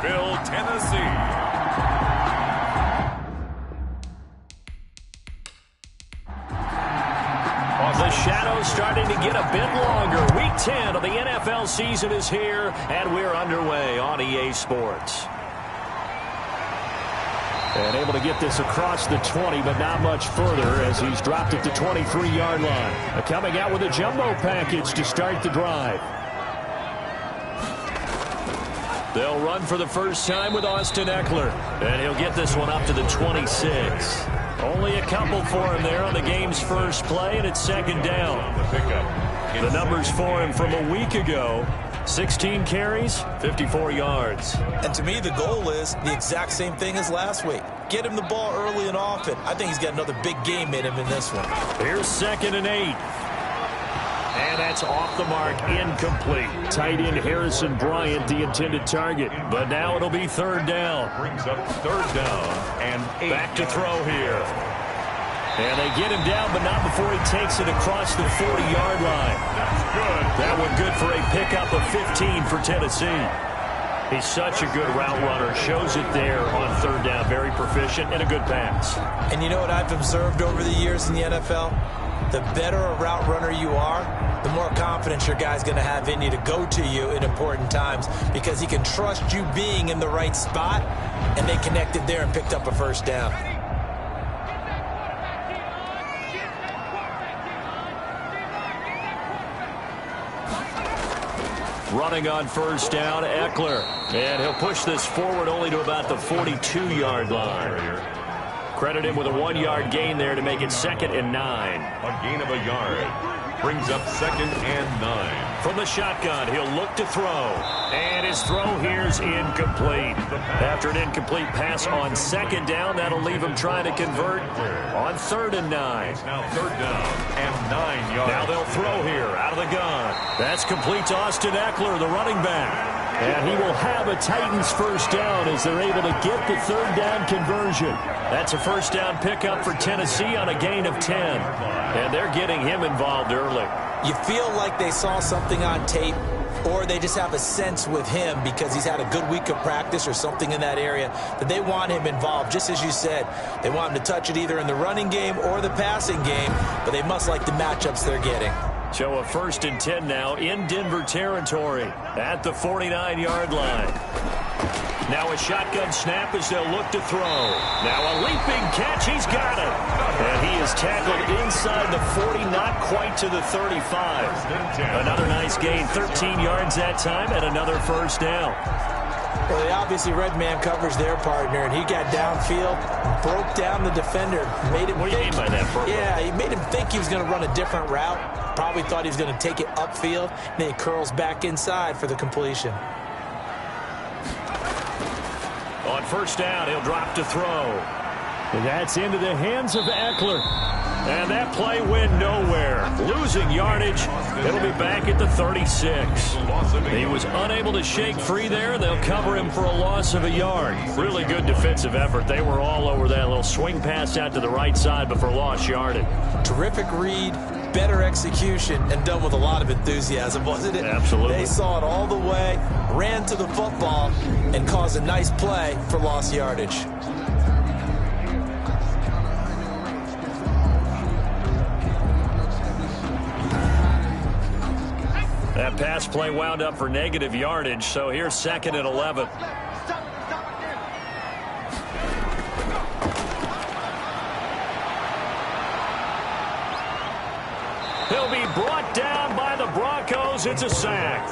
Nashville, Tennessee. The shadow's starting to get a bit longer. Week 10 of the NFL season is here, and we're underway on EA Sports. And able to get this across the 20, but not much further as he's dropped it to 23-yard line. Coming out with a jumbo package to start the drive. They'll run for the first time with Austin Ekeler, and he'll get this one up to the 26. Only a couple for him there on the game's first play, and it's second down. The numbers for him from a week ago: 16 carries, 54 yards. And to me, the goal is the exact same thing as last week. Get him the ball early and often. I think he's got another big game in him in this one. Here's 2nd and 8. And that's off the mark, incomplete. Tight end Harrison Bryant, the intended target. But now it'll be 3rd down. Brings up 3rd down and 8. Back to throw here. And they get him down, but not before he takes it across the 40-yard line. That's good. That one good for a pickup of 15 for Tennessee. He's such a good route runner. Shows it there on 3rd down. Very proficient and a good pass. And you know what I've observed over the years in the NFL? The better a route runner you are, the more confidence your guy's going to have in you to go to you in important times, because he can trust you being in the right spot, and they connected there and picked up a 1st down. Running on 1st down, Ekeler. And he'll push this forward only to about the 42-yard line. Credit him with a 1-yard gain there to make it 2nd and 9. A gain of a yard. Brings up 2nd and 9. From the shotgun, he'll look to throw. And his throw here's incomplete. After an incomplete pass on 2nd down, that'll leave him trying to convert on 3rd and 9. It's now 3rd down and 9 yards. Now they'll throw here out of the gun. That's complete to Austin Ekeler, the running back. And he will have a Titans 1st down as they're able to get the 3rd down conversion. That's a 1st down pickup for Tennessee on a gain of 10. And they're getting him involved early. You feel like they saw something on tape, or they just have a sense with him because he's had a good week of practice or something in that area that they want him involved. Just as you said, they want him to touch it either in the running game or the passing game, but they must like the matchups they're getting. So a 1st and 10 now in Denver territory at the 49-yard line. Now a shotgun snap as they'll look to throw. Now a leaping catch. He's got it. And he is tackled inside the 40, not quite to the 35. Another nice gain, 13 yards that time, and another 1st down. Well, they obviously read man coverage their partner, and he got downfield, broke down the defender, made him What do you mean by that, Purple? Yeah, he made him think he was going to run a different route. Probably thought he was going to take it upfield, and then he curls back inside for the completion. On 1st down, he'll drop to throw. And that's into the hands of Ekeler. And that play went nowhere. Losing yardage. It'll be back at the 36. He was unable to shake free there. They'll cover him for a loss of a yard. Really good defensive effort. They were all over that little swing pass out to the right side before lost yardage. Terrific read, better execution, and done with a lot of enthusiasm, wasn't it? Absolutely. They saw it all the way, ran to the football, and caused a nice play for lost yardage. That pass play wound up for negative yardage, so here's 2nd and 11. He'll be brought down by the Broncos. It's a sack.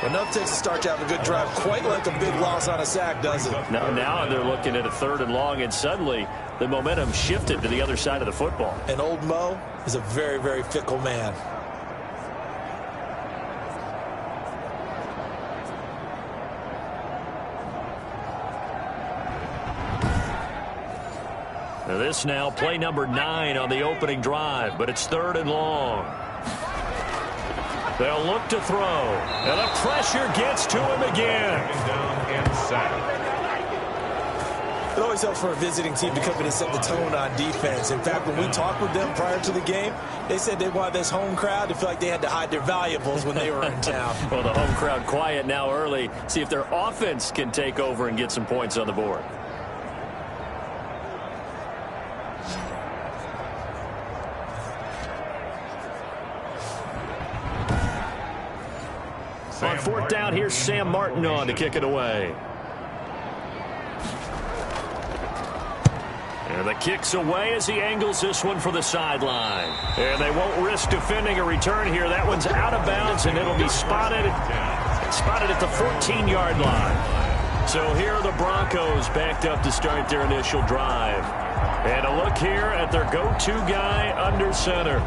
Enough takes to start to have a good drive, quite like a big loss on a sack, does it? Now they're looking at a 3rd and long, and suddenly the momentum shifted to the other side of the football. And old Mo is a very, very fickle man. This now play number 9 on the opening drive, but it's 3rd and long. They'll look to throw, and the pressure gets to him again. Down and sack. It always helps for a visiting team to come in and set the tone on defense. In fact, when we talked with them prior to the game, they said they wanted this home crowd to feel like they had to hide their valuables when they were in town. Well, the home crowd quiet now early. See if their offense can take over and get some points on the board. On fourth down, here's Sam Martin on to kick it away. And the kick's away as he angles this one for the sideline. And they won't risk defending a return here. That one's out of bounds, and it'll be spotted at the 14-yard line. So here are the Broncos backed up to start their initial drive. And a look here at their go-to guy under center.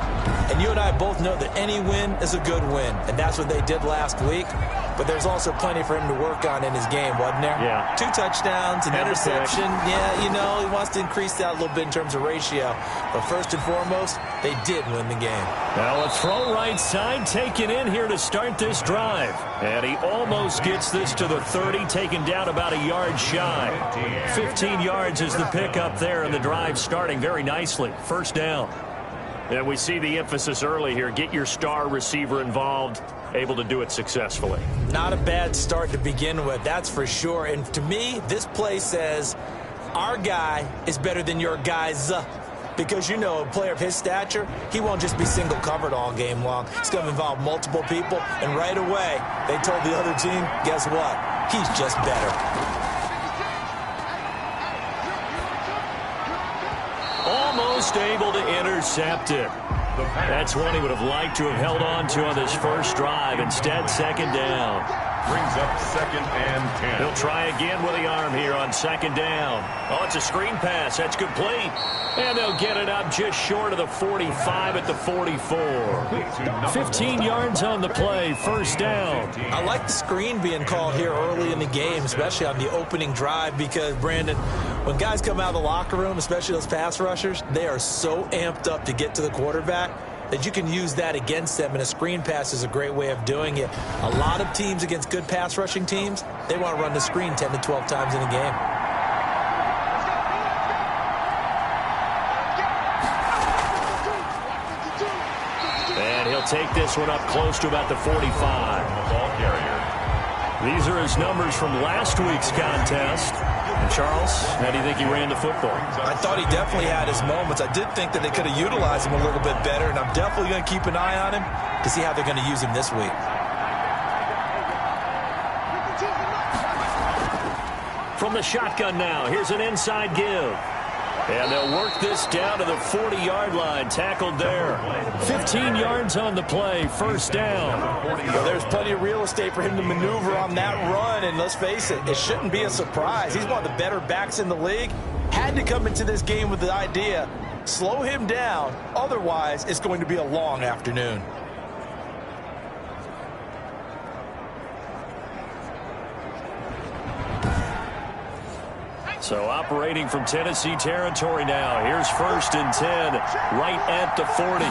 And you and I both know that any win is a good win, and that's what they did last week. But there's also plenty for him to work on in his game, wasn't there? Yeah. 2 touchdowns, an interception. Yeah, you know, he wants to increase that a little bit in terms of ratio. But first and foremost, they did win the game. Now a throw right side taken in here to start this drive. And he almost gets this to the 30, taken down about a yard shy. 15 yards is the pickup there, and the drive starting very nicely. First down. And we see the emphasis early here. Get your star receiver involved, able to do it successfully. Not a bad start to begin with, that's for sure. And to me, this play says our guy is better than your guys. Because, you know, a player of his stature, he won't just be single covered all game long. It's going to involve multiple people. And right away, they told the other team, guess what? He's just better. Almost able to intercept it. That's one he would have liked to have held on to on this first drive. Instead, second down. Brings up second and 10. He'll try again with the arm here on second down. Oh, it's a screen pass. That's complete. And they'll get it up just short of the 45 at the 44. 15 yards on the play. First down. I like the screen being called here early in the game, especially on the opening drive, because, Brandon, when guys come out of the locker room, especially those pass rushers, they are so amped up to get to the quarterback that you can use that against them, and a screen pass is a great way of doing it. A lot of teams against good pass rushing teams, they want to run the screen 10 to 12 times in a game. And he'll take this one up close to about the 45. Ball carrier. These are his numbers from last week's contest. And Charles, how do you think he ran the football? I thought he definitely had his moments. I did think that they could have utilized him a little bit better, and I'm definitely going to keep an eye on him to see how they're going to use him this week. From the shotgun now, here's an inside give. And they'll work this down to the 40-yard line, tackled there. 15 yards on the play, first down. Well, there's plenty of real estate for him to maneuver on that run, and let's face it, it shouldn't be a surprise. He's one of the better backs in the league. Had to come into this game with the idea, slow him down, otherwise it's going to be a long afternoon. So operating from Tennessee territory now. Here's first and 10, right at the 40.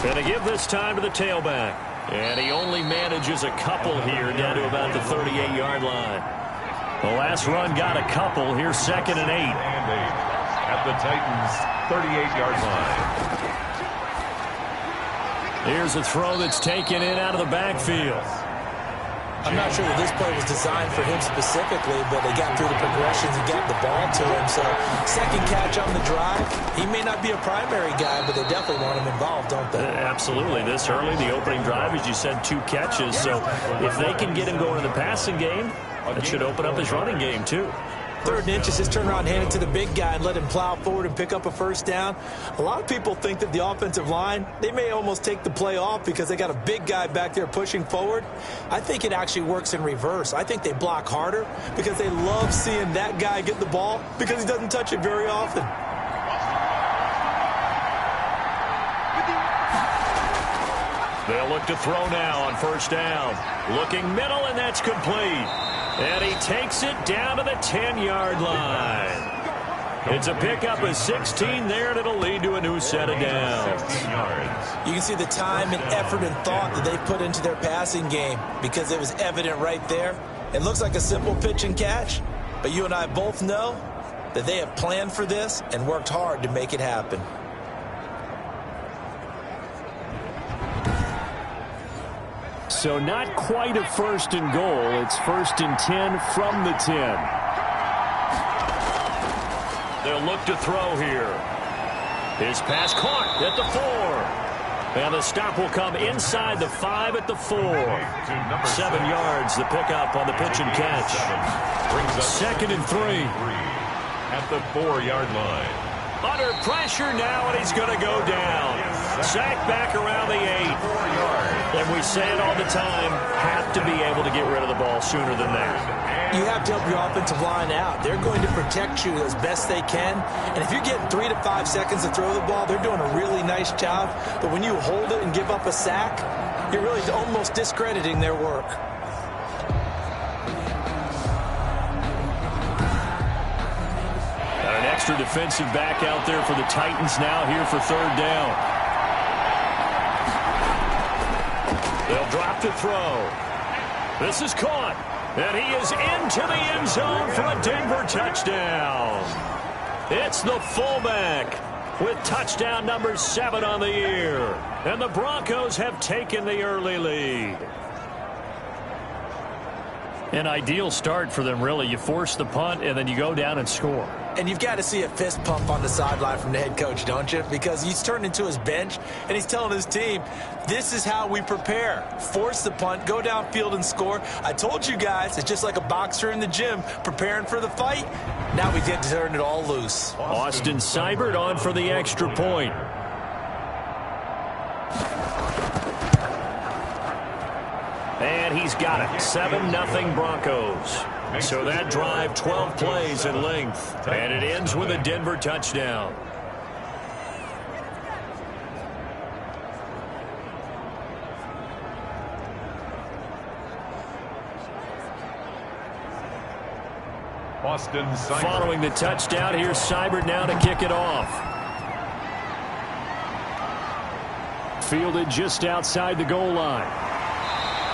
Going to give this time to the tailback. And he only manages a couple here down to about the 38-yard line. The last run got a couple. Here's second and 8. And 8 at the Titans' 38-yard line. Here's a throw that's taken in out of the backfield. I'm not sure that this play was designed for him specifically, but they got through the progressions and got the ball to him. So second catch on the drive. He may not be a primary guy, but they definitely want him involved, don't they? Absolutely. This early, the opening drive, as you said, 2 catches. So if they can get him going in the passing game, that should open up his running game too. Third and inches, just turn around, hand it to the big guy, and let him plow forward and pick up a first down. A lot of people think that the offensive line, they may almost take the play off because they got a big guy back there pushing forward. I think it actually works in reverse. I think they block harder because they love seeing that guy get the ball because he doesn't touch it very often. They'll look to throw now on first down. Looking middle, and that's complete. And he takes it down to the 10-yard line. It's a pickup of 16 there, and it'll lead to a new set of downs. You can see the time and effort and thought that they put into their passing game because it was evident right there. It looks like a simple pitch and catch, But you and I both know that they have planned for this and worked hard to make it happen. So not quite a first and goal. It's first and 10 from the 10. They'll look to throw here. His pass caught at the 4. And the stop will come inside the 5 at the 4. 7 yards, the pickup on the pitch and catch. Second and 3. At the 4-yard line. Under pressure now, and he's going to go down. Sacked back around the 8. And we say it all the time, have to be able to get rid of the ball sooner than that. You have to help your offensive line out. They're going to protect you as best they can. And if you're getting 3 to 5 seconds to throw the ball, they're doing a really nice job. But when you hold it and give up a sack, you're really almost discrediting their work. Got an extra defensive back out there for the Titans now here for third down. They'll drop to throw. This is caught. And he is into the end zone for a Denver touchdown. It's the fullback with touchdown number 7 on the year. And the Broncos have taken the early lead. An ideal start for them, really. You force the punt, and then you go down and score. And you've got to see a fist pump on the sideline from the head coach, don't you? Because he's turned into his bench, and he's telling his team, this is how we prepare. Force the punt, go downfield and score. I told you guys, it's just like a boxer in the gym preparing for the fight. Now we get to turn it all loose. Austin Seibert on for the extra point. And he's got it. 7-0 Broncos. So that drive, 12 plays in length. And it ends with a Denver touchdown. Austin Seibert. Following the touchdown, here's Seibert now to kick it off. Fielded just outside the goal line.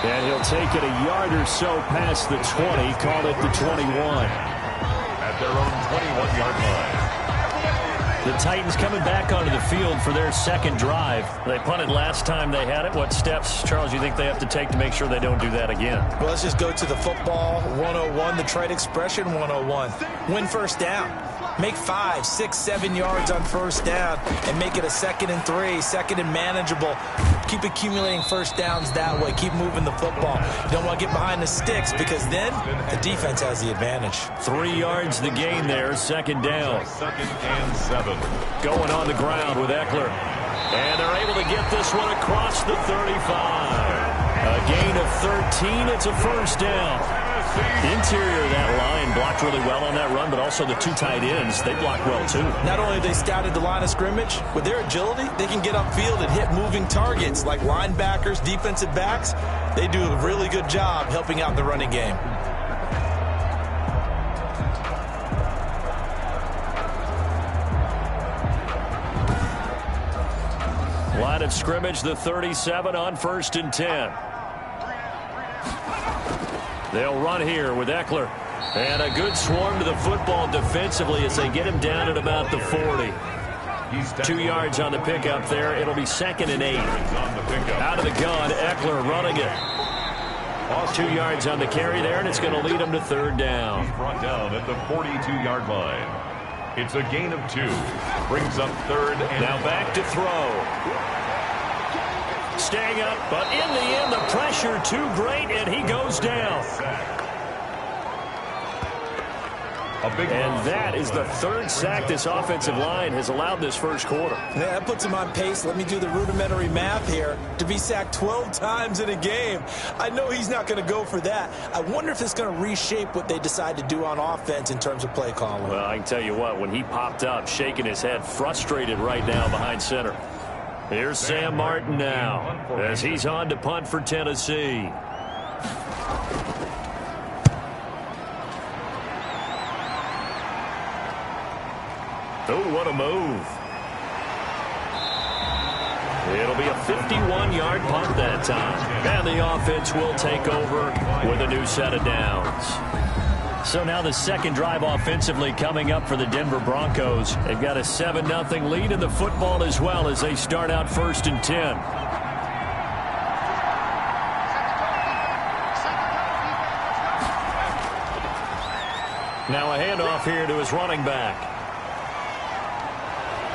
And he'll take it a yard or so past the 20, call it the 21. At their own 21-yard line. The Titans coming back onto the field for their second drive. They punted last time they had it. What steps, Charles, you think they have to take to make sure they don't do that again? Well, let's just go to the football 101, the trade expression 101. Win first down. Make 5, 6, 7 yards on first down and make it a 2nd and 3, 2nd and manageable. Keep accumulating first downs that way. Keep moving the football. You don't want to get behind the sticks because then the defense has the advantage. 3 yards the gain there, 2nd down. 2nd and 7. Going on the ground with Eckler. And they're able to get this one across the 35. A gain of 13. It's a first down. Interior of that line blocked really well on that run, but also the 2 tight ends, they blocked well too. Not only have they scouted the line of scrimmage, with their agility, they can get upfield and hit moving targets like linebackers, defensive backs. They do a really good job helping out in the running game. Line of scrimmage, the 37 on 1st and 10. They'll run here with Eckler. And a good swarm to the football defensively as they get him down at about the 40. 2 yards on the pickup there. It'll be 2nd and 8. Out of the gun, Eckler running it. 2 yards on the carry there, and it's going to lead him to 3rd down. He's brought down at the 42-yard line. It's a gain of 2. Brings up 3rd and... Now back to throw. Staying up, but in the end, the pressure too great, and he goes down. And that is the 3rd sack this offensive line has allowed this first quarter. Yeah, that puts him on pace. Let me do the rudimentary math here. To be sacked 12 times in a game, I know he's not going to go for that. I wonder if it's going to reshape what they decide to do on offense in terms of play calling. Well, I can tell you what, when he popped up, shaking his head, frustrated right now behind center. Here's Sam Martin now as he's on to punt for Tennessee. Oh, what a move. It'll be a 51-yard punt that time. And the offense will take over with a new set of downs. So now the second drive offensively coming up for the Denver Broncos. They've got a 7-0 lead in the football as well as they start out 1st and 10. Now a handoff here to his running back.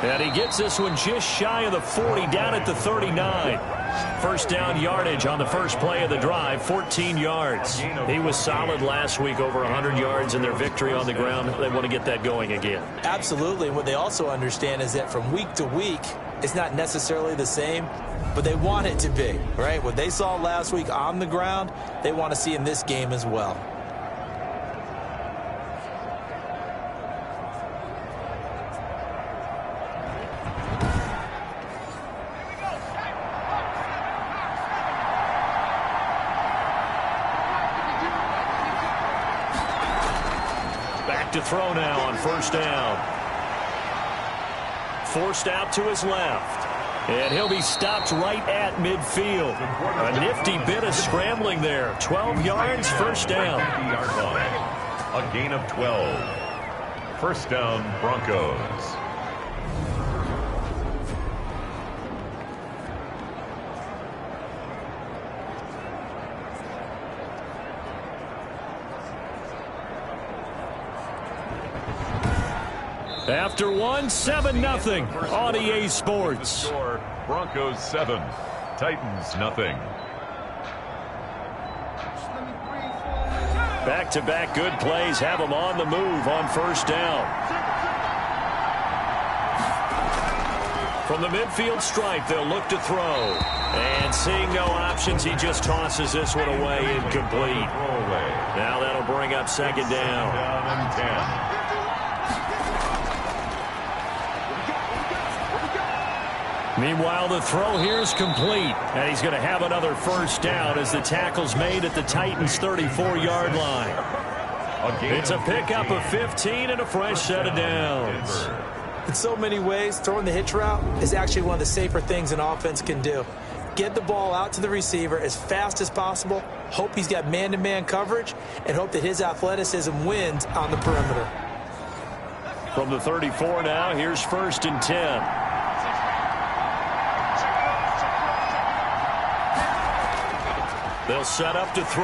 And he gets this one just shy of the 40, down at the 39. First down yardage on the first play of the drive, 14 yards. He was solid last week, over 100 yards in their victory on the ground. They want to get that going again. Absolutely. And what they also understand is that from week to week, it's not necessarily the same, but they want it to be, right? What they saw last week on the ground, they want to see in this game as well. To throw now on first down. Forced out to his left. And he'll be stopped right at midfield. A nifty bit of scrambling there. 12 yards, first down. A gain of 12. First down, Broncos. After one, 7-0 on EA Sports. Broncos 7, Titans nothing. Back-to-back good plays have them on the move on first down. From the midfield stripe, they'll look to throw. And seeing no options, he just tosses this one away, incomplete. Now that'll bring up second down. Down and 10. Meanwhile, the throw here is complete, and he's going to have another first down as the tackle's made at the Titans' 34-yard line. It's a pickup of 15 and a fresh set of downs. In so many ways, throwing the hitch route is actually one of the safer things an offense can do. Get the ball out to the receiver as fast as possible, hope he's got man-to-man coverage, and hope that his athleticism wins on the perimeter. From the 34 now, here's 1st and 10. They'll set up to throw.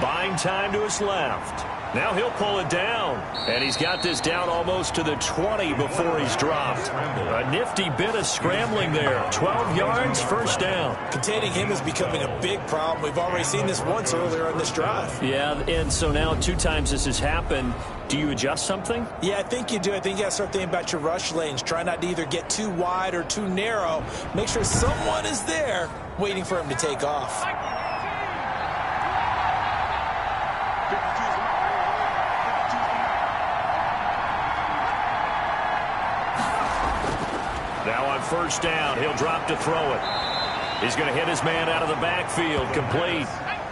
Buying time to his left. Now he'll pull it down. And he's got this down almost to the 20 before he's dropped. A nifty bit of scrambling there. 12 yards, first down. Containing him is becoming a big problem. We've already seen this once earlier in this drive. Yeah, and so now 2 times this has happened. Do you adjust something? Yeah, I think you do. I think you got to start thinking about your rush lanes. Try not to either get too wide or too narrow. Make sure someone is there waiting for him to take off. Now on first down, he'll drop to throw it. He's going to hit his man out of the backfield, complete.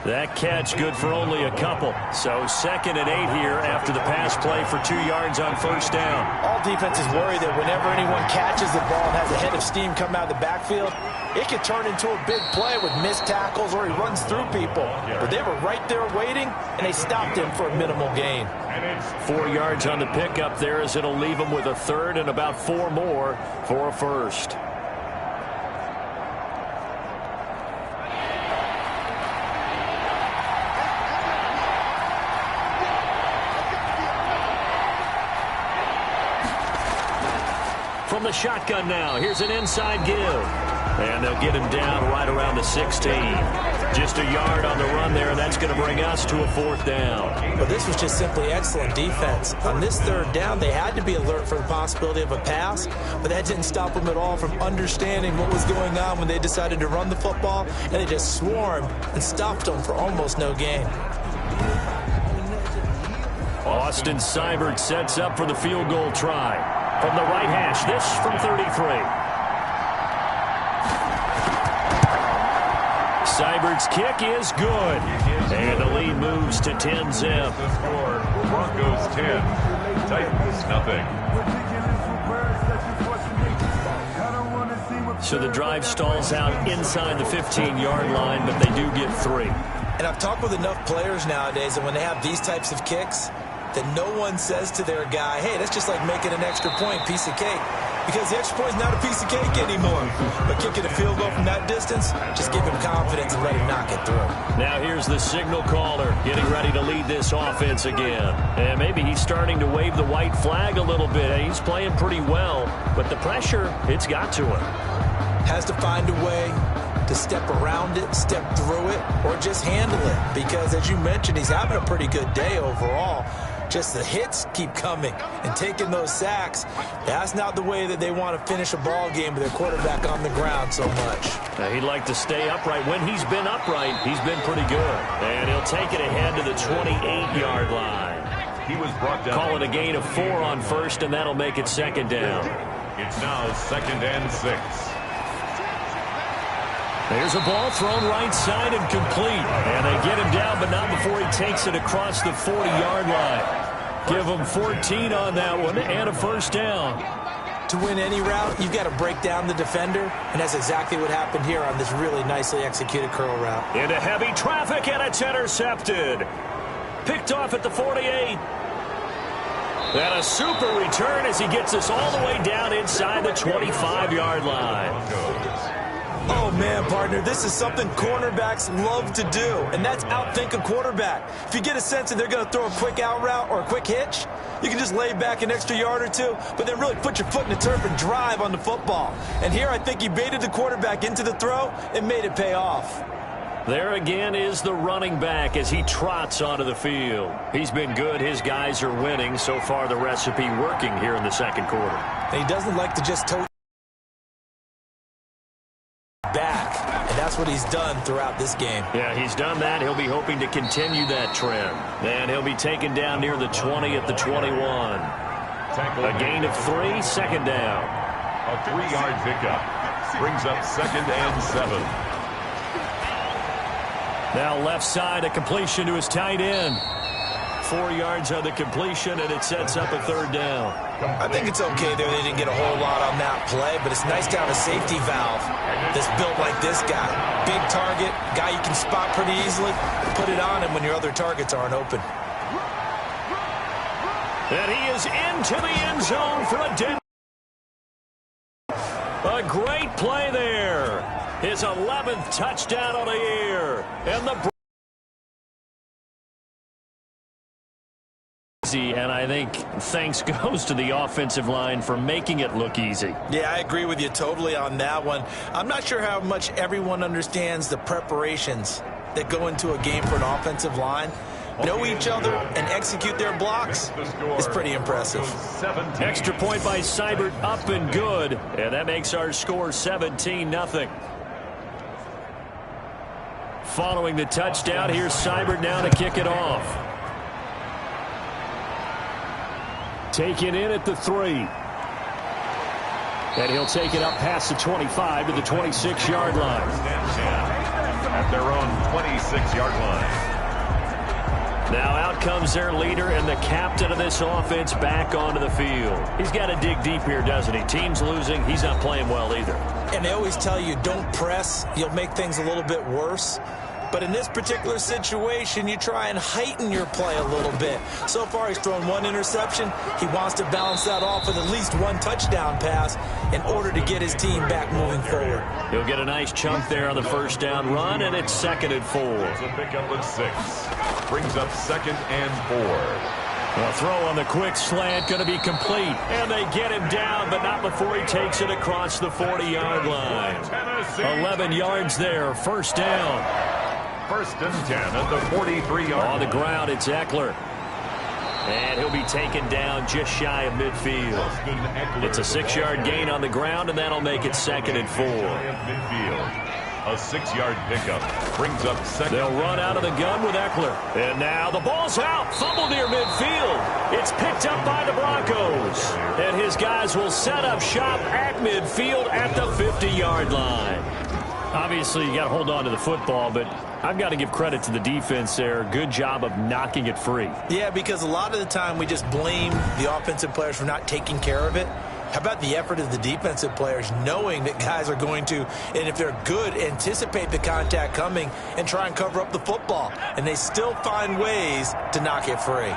That catch good for only a couple. So 2nd and 8 here after the pass play for 2 yards on first down. All defenses worry that whenever anyone catches the ball and has a head of steam come out of the backfield, it could turn into a big play with missed tackles or he runs through people. But they were right there waiting, and they stopped him for a minimal gain. 4 yards on the pickup there as it'll leave him with a 3rd and about 4 more for a first. From the shotgun now, here's an inside give. And they'll get him down right around the 16. Just a yard on the run there, and that's going to bring us to a 4th down. Well, this was just simply excellent defense. On this 3rd down, they had to be alert for the possibility of a pass, but that didn't stop them at all from understanding what was going on when they decided to run the football, and they just swarmed and stopped them for almost no gain. Austin Seibert sets up for the field goal try. From the right hash, this from 33. Seibert's kick is good. And the lead moves to 10-zip. Broncos 10, Titans nothing. So the drive stalls out inside the 15-yard line, but they do get 3. And I've talked with enough players nowadays that when they have these types of kicks, that no one says to their guy, hey, that's just like making an extra point, piece of cake. Because the extra point is not a piece of cake anymore. But kicking a field goal from that distance, just give him confidence and let him knock it through. Now here's the signal caller getting ready to lead this offense again. And maybe he's starting to wave the white flag a little bit. He's playing pretty well, but the pressure, it's got to him. Has to find a way to step around it, step through it, or just handle it. Because as you mentioned, he's having a pretty good day overall. Just the hits keep coming and taking those sacks. That's not the way that they want to finish a ball game with their quarterback on the ground so much. He'd like to stay upright. When he's been upright, he's been pretty good. And he'll take it ahead to the 28-yard line. He was brought down. Call it a gain of 4 on first, and that'll make it second down. It's now 2nd and 6. There's a ball thrown right side and complete. And they get him down, but not before he takes it across the 40-yard line. Give him 14 on that one and a first down. To win any route, you've got to break down the defender, and that's exactly what happened here on this really nicely executed curl route. Into heavy traffic, and it's intercepted. Picked off at the 48. And a super return as he gets us all the way down inside the 25-yard line. Oh, man, partner, this is something cornerbacks love to do, and that's outthink a quarterback. If you get a sense that they're going to throw a quick out route or a quick hitch, you can just lay back an extra yard or two, but then really put your foot in the turf and drive on the football. And here I think he baited the quarterback into the throw and made it pay off. There again is the running back as he trots onto the field. He's been good. His guys are winning. So far, the recipe working here in the second quarter. And he doesn't like to just toe back, and that's what he's done throughout this game. Yeah, he's done that. He'll be hoping to continue that trend. And he'll be taken down near the 20 at the 21. A gain of 3, second down. A 3-yard pickup brings up 2nd and 7. Now left side, a completion to his tight end. 4 yards on the completion, and it sets up a third down. I think it's okay there. They didn't get a whole lot on that play, but it's nice to have a safety valve that's built like this guy. Big target, guy you can spot pretty easily. Put it on him when your other targets aren't open. And he is into the end zone for a dead. A great play there. His 11th touchdown on the year. And the and I think thanks goes to the offensive line for making it look easy. Yeah, I agree with you totally on that one. I'm not sure how much everyone understands the preparations that go into a game for an offensive line. Know each other and execute their blocks is pretty impressive. Extra point by Seibert, up and good. And that makes our score 17-0. Following the touchdown, here's Seibert now to kick it off. Taken in at the 3. And he'll take it up past the 25 to the 26-yard line. At their own 26-yard line. Now out comes their leader and the captain of this offense back onto the field. He's got to dig deep here, doesn't he? Team's losing. He's not playing well either. And they always tell you, don't press. You'll make things a little bit worse. But in this particular situation, you try and heighten your play a little bit. So far, he's thrown 1 interception. He wants to balance that off with at least 1 touchdown pass in order to get his team back moving forward. He'll get a nice chunk there on the first down run, and it's 2nd and 4. It's a pickup with 6. Brings up 2nd and 4. A throw on the quick slant going to be complete. And they get him down, but not before he takes it across the 40-yard line. 11 yards there, first down. 1st and 10 at the 43-yard line. On the ground, it's Ekeler. And he'll be taken down just shy of midfield. It's a 6-yard gain on the ground, and that'll make it 2nd and 4. A 6-yard pickup brings up 2nd. They'll run out of the gun with Ekeler. And now the ball's out. Fumble near midfield. It's picked up by the Broncos. And his guys will set up shop at midfield at the 50-yard line. Obviously, you got to hold on to the football, but I've got to give credit to the defense there. Good job of knocking it free. Yeah, because a lot of the time we just blame the offensive players for not taking care of it. How about the effort of the defensive players knowing that guys are going to, and if they're good, anticipate the contact coming and try and cover up the football. And they still find ways to knock it free.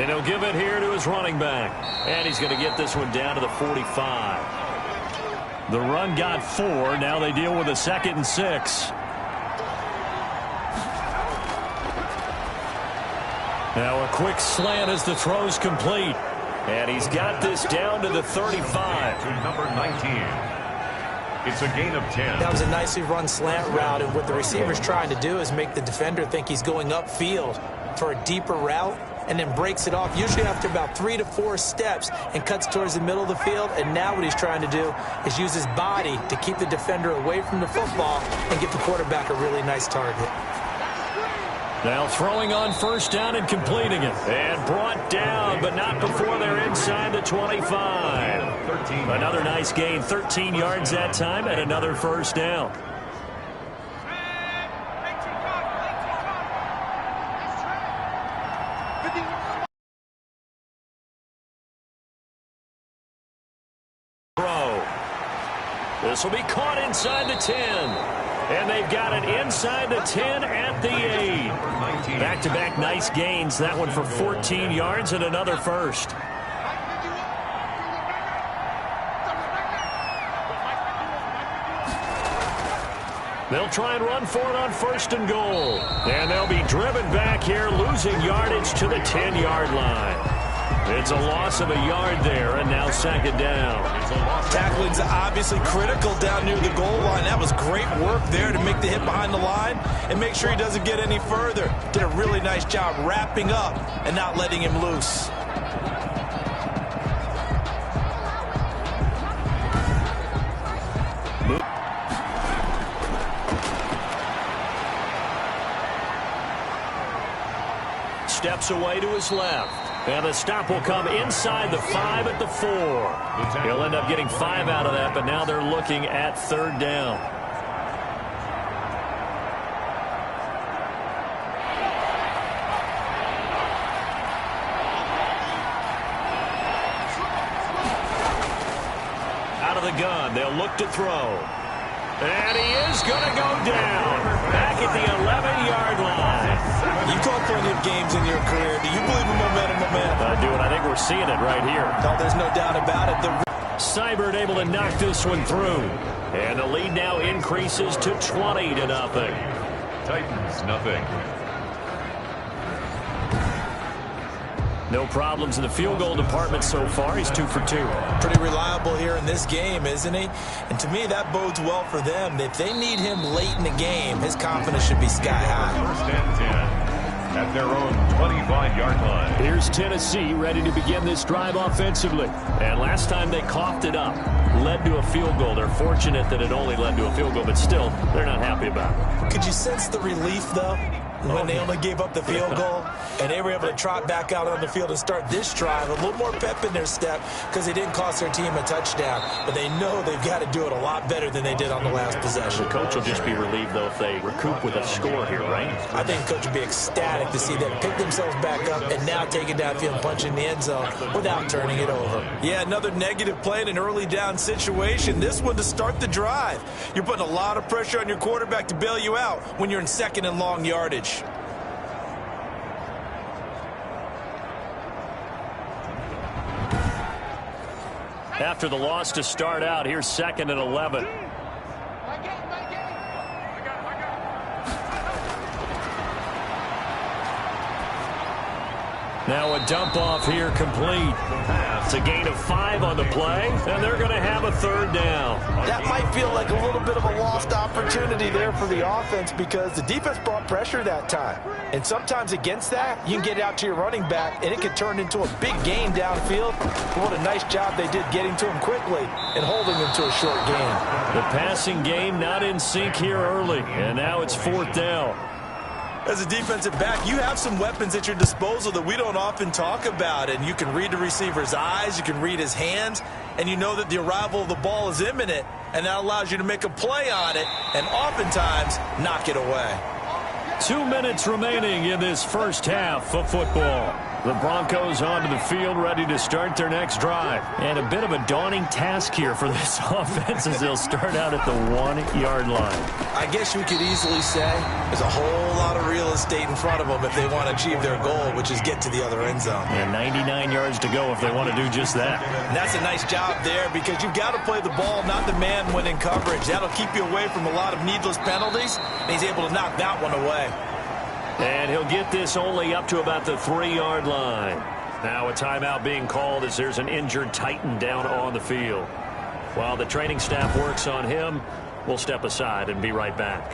And he'll give it here to his running back. And he's going to get this one down to the 45. The run got 4. Now they deal with a 2nd and 6. Now a quick slant as the throw's complete. And he's got this down to the 35. To number 19. It's a gain of 10. That was a nicely run slant route, and what the receiver's trying to do is make the defender think he's going upfield for a deeper route, and then breaks it off, usually after about 3 to 4 steps, and cuts towards the middle of the field. And now what he's trying to do is use his body to keep the defender away from the football and give the quarterback a really nice target. Now throwing on 1st down and completing it. And brought down, but not before they're inside the 25. Another nice gain, 13 yards that time, and another 1st down. This will be caught inside the 10. And they've got it inside the 10 at the 8. Back-to-back nice gains. That one for 14 yards and another 1st. They'll try and run for it on 1st and goal. And they'll be driven back here, losing yardage to the 10-yard line. It's a loss of a yard there, and now 2nd down. Tackling's obviously critical down near the goal line. That was great work there to make the hit behind the line and make sure he doesn't get any further. Did a really nice job wrapping up and not letting him loose. Steps away to his left. And the stop will come inside the 5 at the 4. He'll end up getting 5 out of that, but now they're looking at 3rd down. Out of the gun, they'll look to throw. And he is going to go down. Back at the 11-yard line. You've called plenty of games in your career. Do you believe in momentum, my man? I do, and I think we're seeing it right here. No, there's no doubt about it. Seibert able to knock this one through. And the lead now increases to 20-0. Titans, nothing. No problems in the field goal department so far. He's 2 for 2. Pretty reliable here in this game, isn't he? And to me, that bodes well for them. If they need him late in the game, his confidence should be sky high. 1st and 10 at their own 25-yard line. Here's Tennessee ready to begin this drive offensively. And last time they coughed it up, led to a field goal. They're fortunate that it only led to a field goal, but still, they're not happy about it. Could you sense the relief, though, when they only gave up the field goal and they were able to trot back out on the field and start this drive? A little more pep in their step because they didn't cost their team a touchdown, but they know they've got to do it a lot better than they did on the last possession. The coach will just be relieved, though, if they recoup with a score here, right? I think the coach would be ecstatic to see them pick themselves back up and now take it downfield and punch in the end zone without turning it over. Yeah, another negative play in an early down situation. This one to start the drive. You're putting a lot of pressure on your quarterback to bail you out when you're in 2nd and long yardage. After the loss to start out, here's 2nd and 11. Now a dump off here complete. It's a gain of 5 on the play, and they're going to have a 3rd down. That might feel like a little bit of a lost opportunity there for the offense because the defense brought pressure that time. And sometimes against that, you can get out to your running back, and it can turn into a big gain downfield. But what a nice job they did getting to him quickly and holding him to a short gain. The passing game not in sync here early, and now it's 4th down. As a defensive back, you have some weapons at your disposal that we don't often talk about. And you can read the receiver's eyes, you can read his hands, and you know that the arrival of the ball is imminent, and that allows you to make a play on it and oftentimes knock it away. 2 minutes remaining in this first half of football. The Broncos onto the field, ready to start their next drive. And a bit of a daunting task here for this offense as they'll start out at the 1-yard line. I guess you could easily say there's a whole lot of real estate in front of them if they want to achieve their goal, which is get to the other end zone. And 99 yards to go if they want to do just that. And that's a nice job there because you've got to play the ball, not the man when in coverage. That'll keep you away from a lot of needless penalties, and he's able to knock that one away. And he'll get this only up to about the 3-yard line. Now a timeout being called as there's an injured Titan down on the field. While the training staff works on him, we'll step aside and be right back.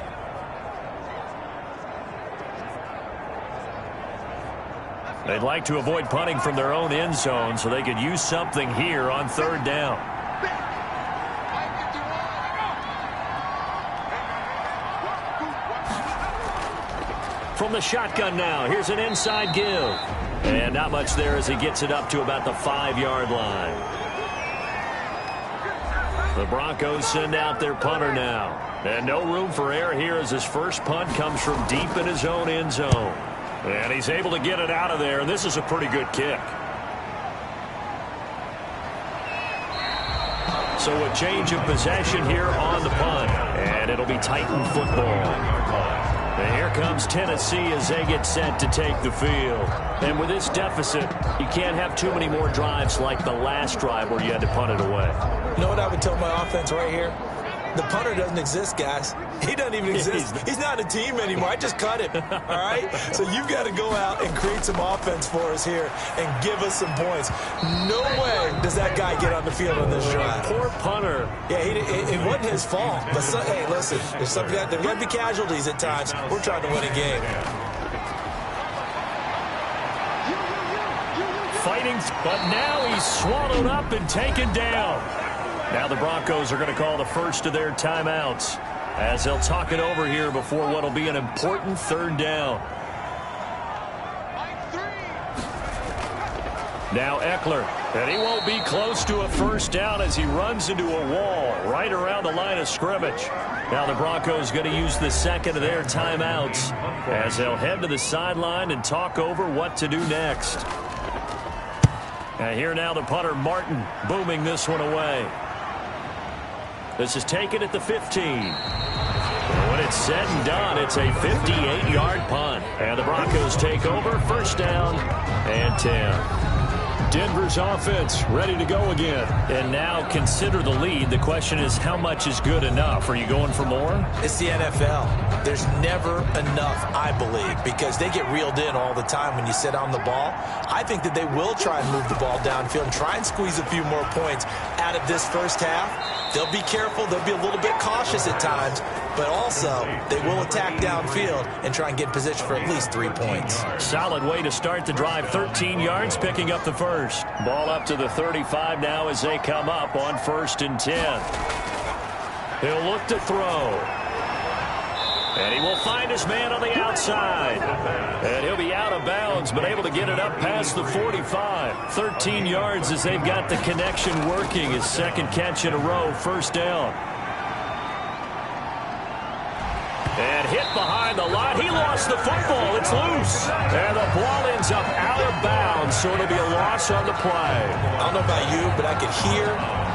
They'd like to avoid punting from their own end zone so they could use something here on 3rd down. From the shotgun now, here's an inside give. And not much there as he gets it up to about the 5-yard line. The Broncos send out their punter now. And no room for error here as his first punt comes from deep in his own end zone. And he's able to get it out of there, and this is a pretty good kick. So a change of possession here on the punt. And it'll be Titan football. And here comes Tennessee as they get set to take the field. And with this deficit, you can't have too many more drives like the last drive where you had to punt it away. You know what I would tell my offense right here? The punter doesn't exist, guys. He doesn't even exist. He's not a team anymore. I just cut him, all right? So you've got to go out and create some offense for us here and give us some points. No way does that guy get on the field on this drive. Poor punter. Yeah, it wasn't his fault. But, hey, listen, there's got to be casualties at times. We're trying to win a game. Fighting, but now he's swallowed up and taken down. Now the Broncos are going to call the first of their timeouts as they'll talk it over here before what will be an important 3rd down. Now Ekeler, and he won't be close to a first down as he runs into a wall right around the line of scrimmage. Now the Broncos going to use the second of their timeouts as they'll head to the sideline and talk over what to do next. And here now the punter Martin booming this one away. This is taken at the 15. When it's said and done, it's a 58-yard punt. And the Broncos take over, first down and 10. Denver's offense ready to go again. And now consider the lead. The question is, how much is good enough? Are you going for more? It's the NFL. There's never enough, I believe, because they get reeled in all the time when you sit on the ball. I think that they will try and move the ball downfield and try and squeeze a few more points out of this first half. They'll be careful. They'll be a little bit cautious at times, but also they will attack downfield and try and get in position for at least 3 points. Solid way to start the drive. 13 yards, picking up the first. Ball up to the 35 now as they come up on 1st and 10. He'll look to throw. And he will find his man on the outside. And he'll be out of bounds, but able to get it up past the 45. 13 yards as they've got the connection working. His second catch in a row, first down. And hit behind the line. He lost the football. It's loose. And the ball ends up out of bounds, so it'll be a loss on the play. I don't know about you, but I could hear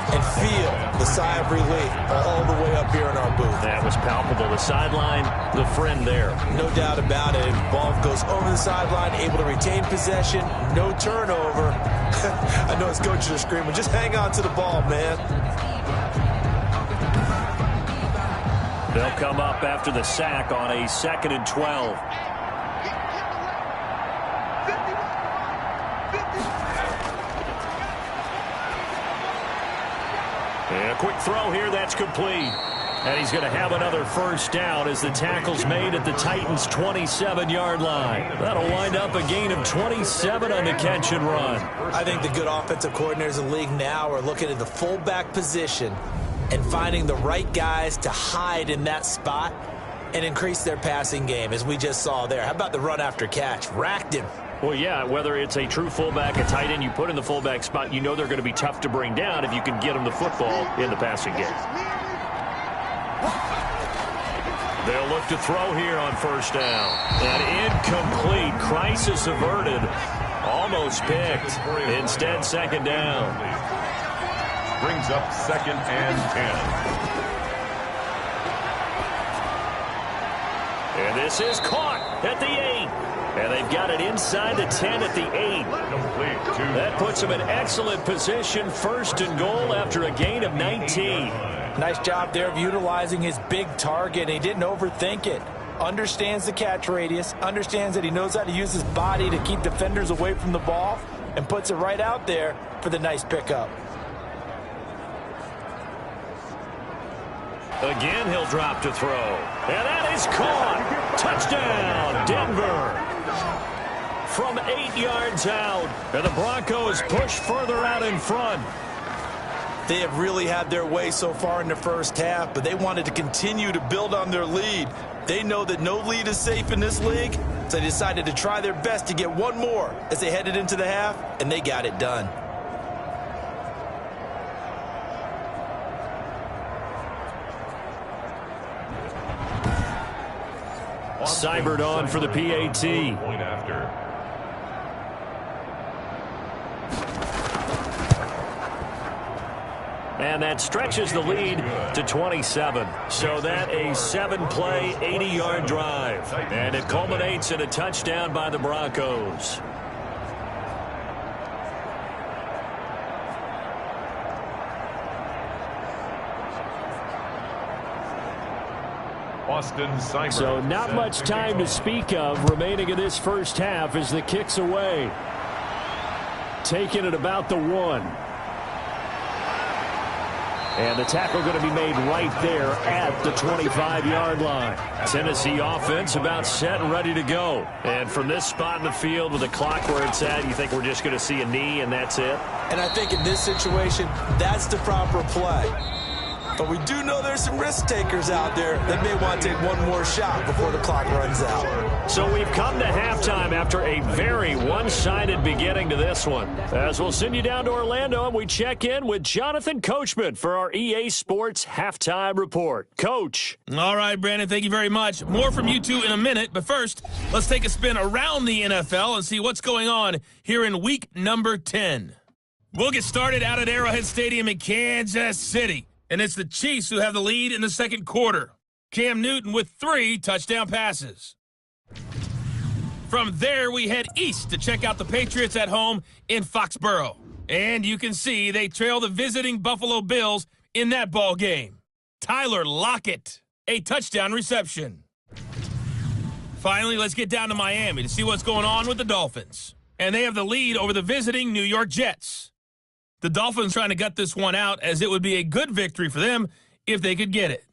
and feel the sigh of relief all the way up here in our booth. That was palpable. The sideline, the friend there. No doubt about it. Ball goes over the sideline, able to retain possession, no turnover. I know his coaches are screaming, just hang on to the ball, man. They'll come up after the sack on a 2nd and 12. And a quick throw here, that's complete. And he's going to have another first down as the tackle's made at the Titans' 27-yard line. That'll wind up a gain of 27 on the catch and run. I think the good offensive coordinators in the league now are looking at the fullback position and finding the right guys to hide in that spot and increase their passing game, as we just saw there. How about the run after catch? Racked him. Well, yeah, whether it's a true fullback, a tight end, you put in the fullback spot, you know they're going to be tough to bring down if you can get them the football in the passing game. They'll look to throw here on first down. And incomplete. Crisis averted Almost picked. Instead, second down. Brings up 2nd and 10. And this is caught at the 8. And they've got it inside the 10 at the 8. That puts them in excellent position, 1st and goal after a gain of 19. Nice job there of utilizing his big target. He didn't overthink it. Understands the catch radius, understands that he knows how to use his body to keep defenders away from the ball, and puts it right out there for the nice pickup. Again, he'll drop to throw. And that is caught. Touchdown, Denver. From 8 yards out, and the Broncos push further out in front. They have really had their way so far in the first half, but they wanted to continue to build on their lead. They know that no lead is safe in this league, so they decided to try their best to get one more as they headed into the half, and they got it done. Seibert on for the PAT. Point after. And that stretches the lead to 27. So that a 7-play, 80-yard drive. And it culminates in a touchdown by the Broncos. Austin Seibert. So not much time to speak of remaining in this first half as the kick's away. Taking it about the 1. And the tackle going to be made right there at the 25-yard line. Tennessee offense about set and ready to go. And from this spot in the field with the clock where it's at, you think we're just going to see a knee and that's it? And I think in this situation, that's the proper play. But we do know there's some risk takers out there that may want to take one more shot before the clock runs out. So we've come to halftime after a very one-sided beginning to this one. As we'll send you down to Orlando and we check in with Jonathan Coachman for our EA Sports Halftime Report. Coach. All right, Brandon, thank you very much. More from you two in a minute, but first, let's take a spin around the NFL and see what's going on here in week number 10. We'll get started out at Arrowhead Stadium in Kansas City. And it's the Chiefs who have the lead in the second quarter. Cam Newton with 3 touchdown passes. From there, we head east to check out the Patriots at home in Foxborough. And you can see they trail the visiting Buffalo Bills in that ball game. Tyler Lockett, a touchdown reception. Finally, let's get down to Miami to see what's going on with the Dolphins. And they have the lead over the visiting New York Jets. The Dolphins trying to gut this one out as it would be a good victory for them if they could get it.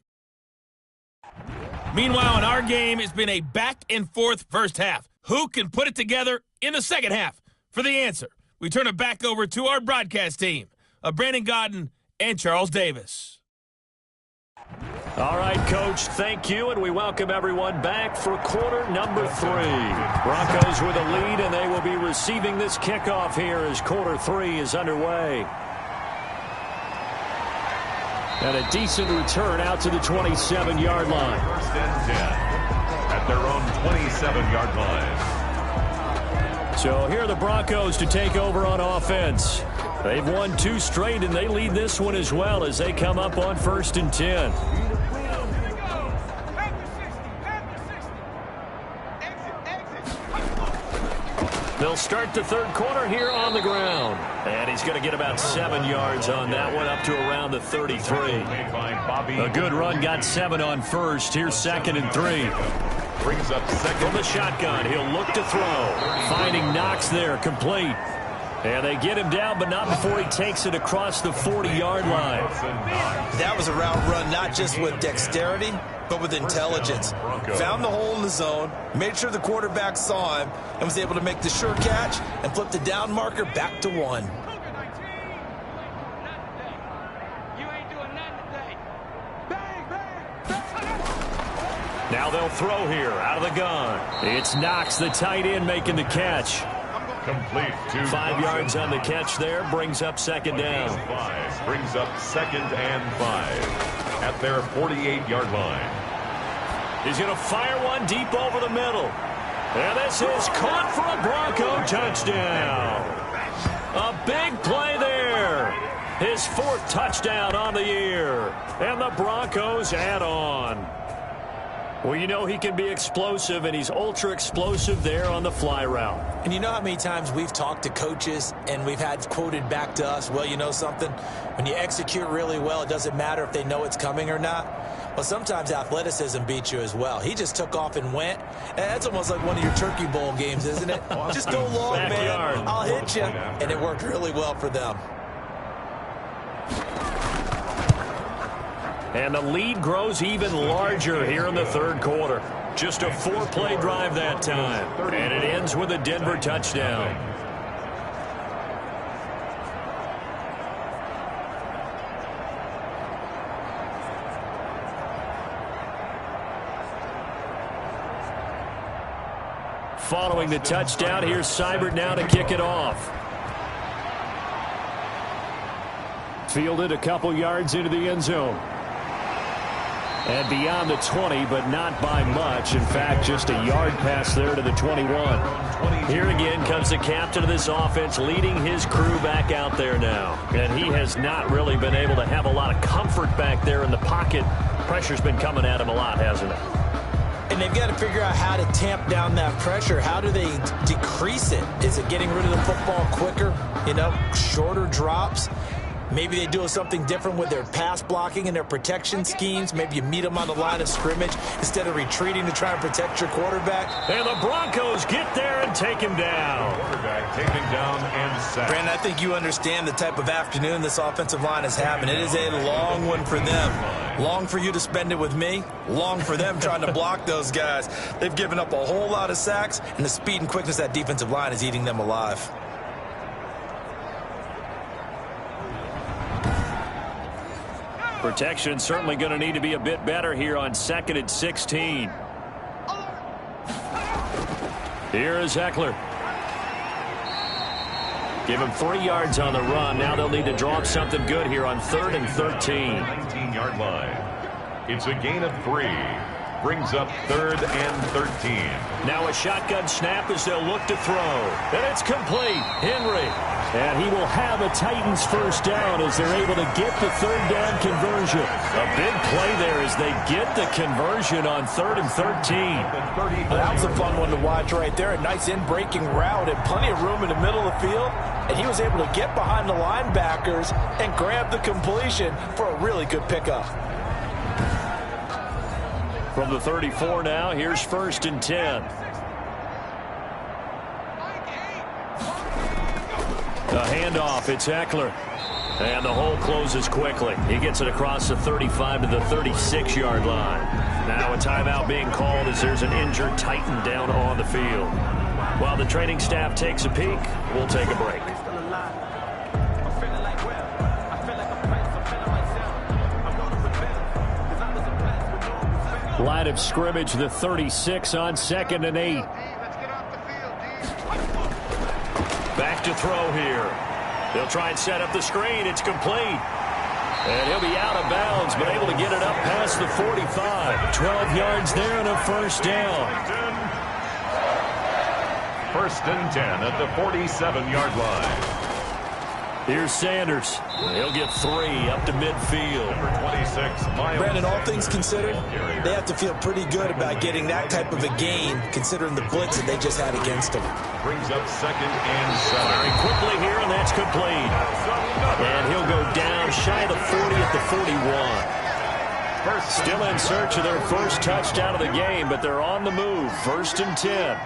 Meanwhile, in our game, it's been a back-and-forth first half. Who can put it together in the second half? For the answer, we turn it back over to our broadcast team of Brandon Gaudin and Charles Davis. All right, Coach, thank you, and we welcome everyone back for quarter number 3. Broncos with a lead, and they will be receiving this kickoff here as quarter 3 is underway. And a decent return out to the 27-yard line. 1st and 10 at their own 27-yard line. So here are the Broncos to take over on offense. They've won 2 straight, and they lead this one as well as they come up on 1st and 10. They'll start the third quarter here on the ground. And he's going to get about 7 yards on that one, up to around the 33. A good run, got 7 on first. Here's 2nd and 3. Brings up 2nd. From the shotgun, he'll look to throw. Finding Knox there, complete. And they get him down, but not before he takes it across the 40-yard line. That was a route run not just with dexterity, but with intelligence. Found the hole in the zone, made sure the quarterback saw him, and was able to make the sure catch and flip the down marker back to 1. Now they'll throw here out of the gun. It's Knox, the tight end, making the catch. Complete. 5 yards on the catch there, brings up 2nd down. 5 brings up 2nd and 5 at their 48-yard line. He's going to fire one deep over the middle. And this is caught for a Bronco touchdown. A big play there. His 4th touchdown on the year. And the Broncos add on. Well, you know he can be explosive, and he's ultra explosive there on the fly route. And you know how many times we've talked to coaches and we've had quoted back to us, well, you know something? When you execute really well, it doesn't matter if they know it's coming or not. Well, sometimes athleticism beats you as well. He just took off and went. And that's almost like one of your Turkey Bowl games, isn't it? Just go long, Backyard. man. I'll hit you. And it worked really well for them. And the lead grows even larger here in the 3rd quarter. Just a 4-play drive that time. And it ends with a Denver touchdown. Following the touchdown, here's Seibert now to kick it off. Fielded a couple yards into the end zone. And beyond the 20, but not by much. In fact, just a yard pass there to the 21. Here again comes the captain of this offense, leading his crew back out there now. And he has not really been able to have a lot of comfort back there in the pocket. Pressure's been coming at him a lot, hasn't it? And they've got to figure out how to tamp down that pressure. How do they decrease it? Is it getting rid of the football quicker? You know, shorter drops? Maybe they do something different with their pass blocking and their protection schemes. Maybe you meet them on the line of scrimmage instead of retreating to try and protect your quarterback. And the Broncos get there and take him down. Quarterback taken down and sacked. Brandon, I think you understand the type of afternoon this offensive line is having. It is a long one for them. Long for you to spend it with me. Long for them trying to block those guys. They've given up a whole lot of sacks, and the speed and quickness of that defensive line is eating them alive. Protection certainly going to need to be a bit better here on 2nd and 16. Here is Eckler. Give him 3 yards on the run. Now they'll need to draw up something good here on 3rd and 13. 19-yard line. It's a gain of 3. Brings up 3rd and 13. Now a shotgun snap as they'll look to throw. And it's complete. Henry. And he will have a Titans first down as they're able to get the 3rd down conversion. A big play there as they get the conversion on 3rd and 13. That was a fun one to watch right there. A nice in-breaking route and plenty of room in the middle of the field. And he was able to get behind the linebackers and grab the completion for a really good pickup. From the 34 now, here's 1st and 10. The handoff, it's Eckler. And the hole closes quickly. He gets it across the 35 to the 36-yard line. Now a timeout being called as there's an injured Titan down on the field. While the training staff takes a peek, we'll take a break. Line of scrimmage, the 36 on 2nd and 8. Back to throw here. They'll try and set up the screen. It's complete. And he'll be out of bounds, but able to get it up past the 45. 12 yards there and a first down. 1st and 10 at the 47-yard line. Here's Sanders. He'll get 3 up to midfield. Number 26, Miles. Brandon, all things considered, they have to feel pretty good about getting that type of a gain, considering the blitz that they just had against them. Brings up 2nd and 7. Very quickly here, and that's complete. And he'll go down shy of the 40 at the 41. Still in search of their first touchdown of the game, but they're on the move. 1st and 10.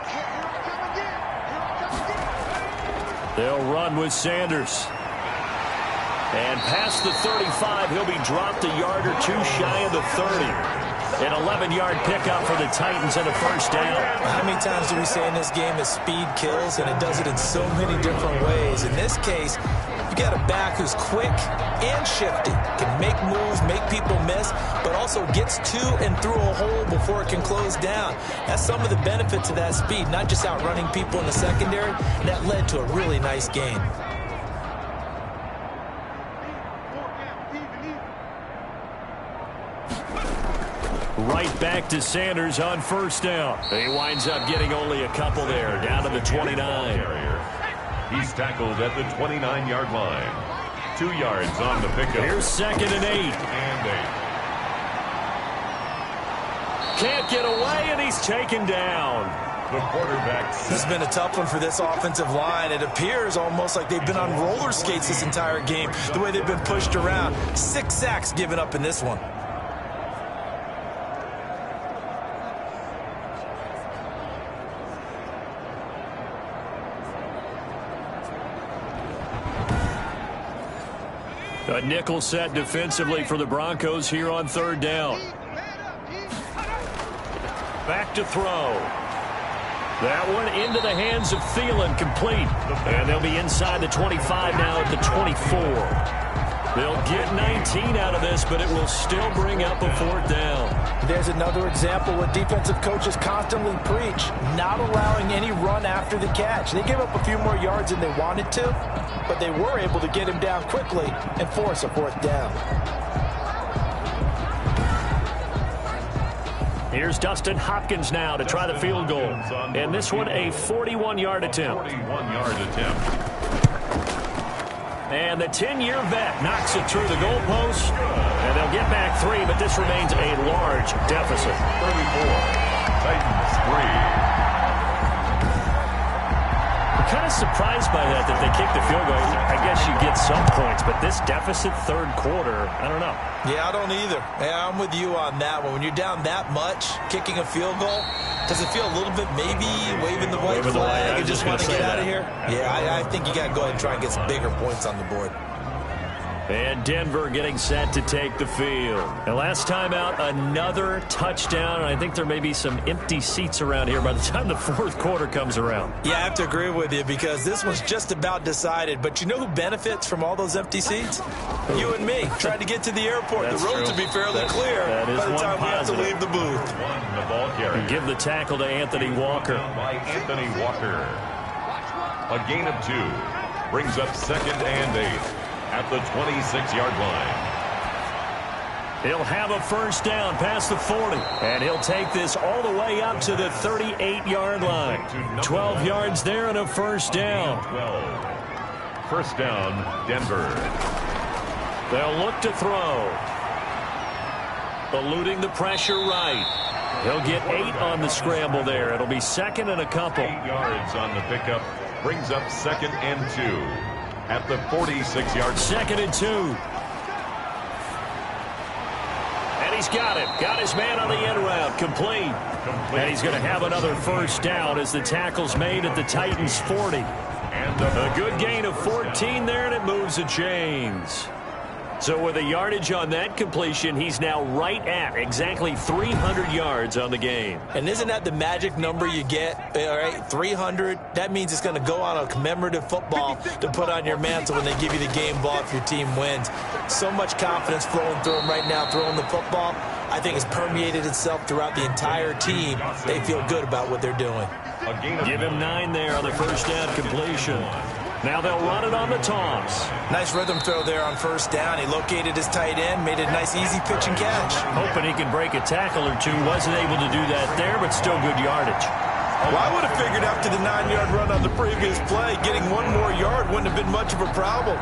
They'll run with Sanders. And past the 35, he'll be dropped a yard or 2 shy of the 30. An 11-yard pickup for the Titans and a first down. How many times do we say in this game that speed kills, and it does it in so many different ways? In this case, you got a back who's quick and shifty, can make moves, make people miss, but also gets to and through a hole before it can close down. That's some of the benefits of that speed, not just outrunning people in the secondary. And that led to a really nice gain. Right back to Sanders on first down. He winds up getting only a couple there, down to the 29. He's tackled at the 29-yard line. 2 yards on the pickup. Here's 2nd and 8. And 8. Can't get away, and he's taken down. The quarterback. This has been a tough one for this offensive line. It appears almost like they've been on roller skates this entire game, the way they've been pushed around. 6 sacks given up in this one. A nickel set defensively for the Broncos here on 3rd down. Back to throw. That one into the hands of Thielen, complete. And they'll be inside the 25 now at the 24. They'll get 19 out of this, but it will still bring up a 4th down. There's another example what defensive coaches constantly preach, not allowing any run after the catch. They gave up a few more yards than they wanted to, but they were able to get him down quickly and force a 4th down. Here's Dustin Hopkins now to try the field goal. And this one a 41-yard attempt. 41-yard attempt. And the 10-year vet knocks it through the goalpost. And they'll get back 3, but this remains a large deficit. 34. Titans 3. I'm kind of surprised by that they kicked the field goal. I guess you get some points, but this deficit 3rd quarter, I don't know. Yeah, I don't either. Yeah, I'm with you on that one. When you're down that much, kicking a field goal, does it feel a little bit maybe waving the white flag and just want to get out of here? Yeah, I think you got to go ahead and try and get some bigger points on the board. And Denver getting set to take the field. And last time out, another touchdown. I think there may be some empty seats around here by the time the 4th quarter comes around. Yeah, I have to agree with you because this one's just about decided. But you know who benefits from all those empty seats? You and me, trying to get to the airport. That's the roads true. will be fairly clear by the time we have to leave the booth. The ball carrier. Give the tackle to Anthony Walker. By Anthony Walker. A gain of 2. Brings up 2nd and 8. At the 26-yard line. He'll have a 1st down past the 40. And he'll take this all the way up to the 38-yard line. 12 yards there and a 1st down. 12. 1st down, Denver. They'll look to throw. Eluding the pressure right. He'll get 8 on the scramble there. It'll be 2nd and a couple. 8 yards on the pickup. Brings up 2nd and 2. At the 46-yard. 2nd and 2. And he's got him. Got his man on the end route. Complete. And he's going to have another 1st down as the tackle's made at the Titans' 40. And a good gain of 14 there, and it moves the chains. So with a yardage on that completion, he's now right at exactly 300 yards on the game. And isn't that the magic number you get? All right, 300. That means it's going to go on a commemorative football to put on your mantle when they give you the game ball if your team wins. So much confidence flowing through them right now, throwing the football. I think it's permeated itself throughout the entire team. They feel good about what they're doing. Give him 9 there on the 1st down completion. Now they'll run it on the toss. Nice rhythm throw there on 1st down. He located his tight end, made a nice easy pitch and catch. Hoping he can break a tackle or two. Wasn't able to do that there, but still good yardage. Well, I would have figured after the 9-yard run on the previous play, getting 1 more yard wouldn't have been much of a problem.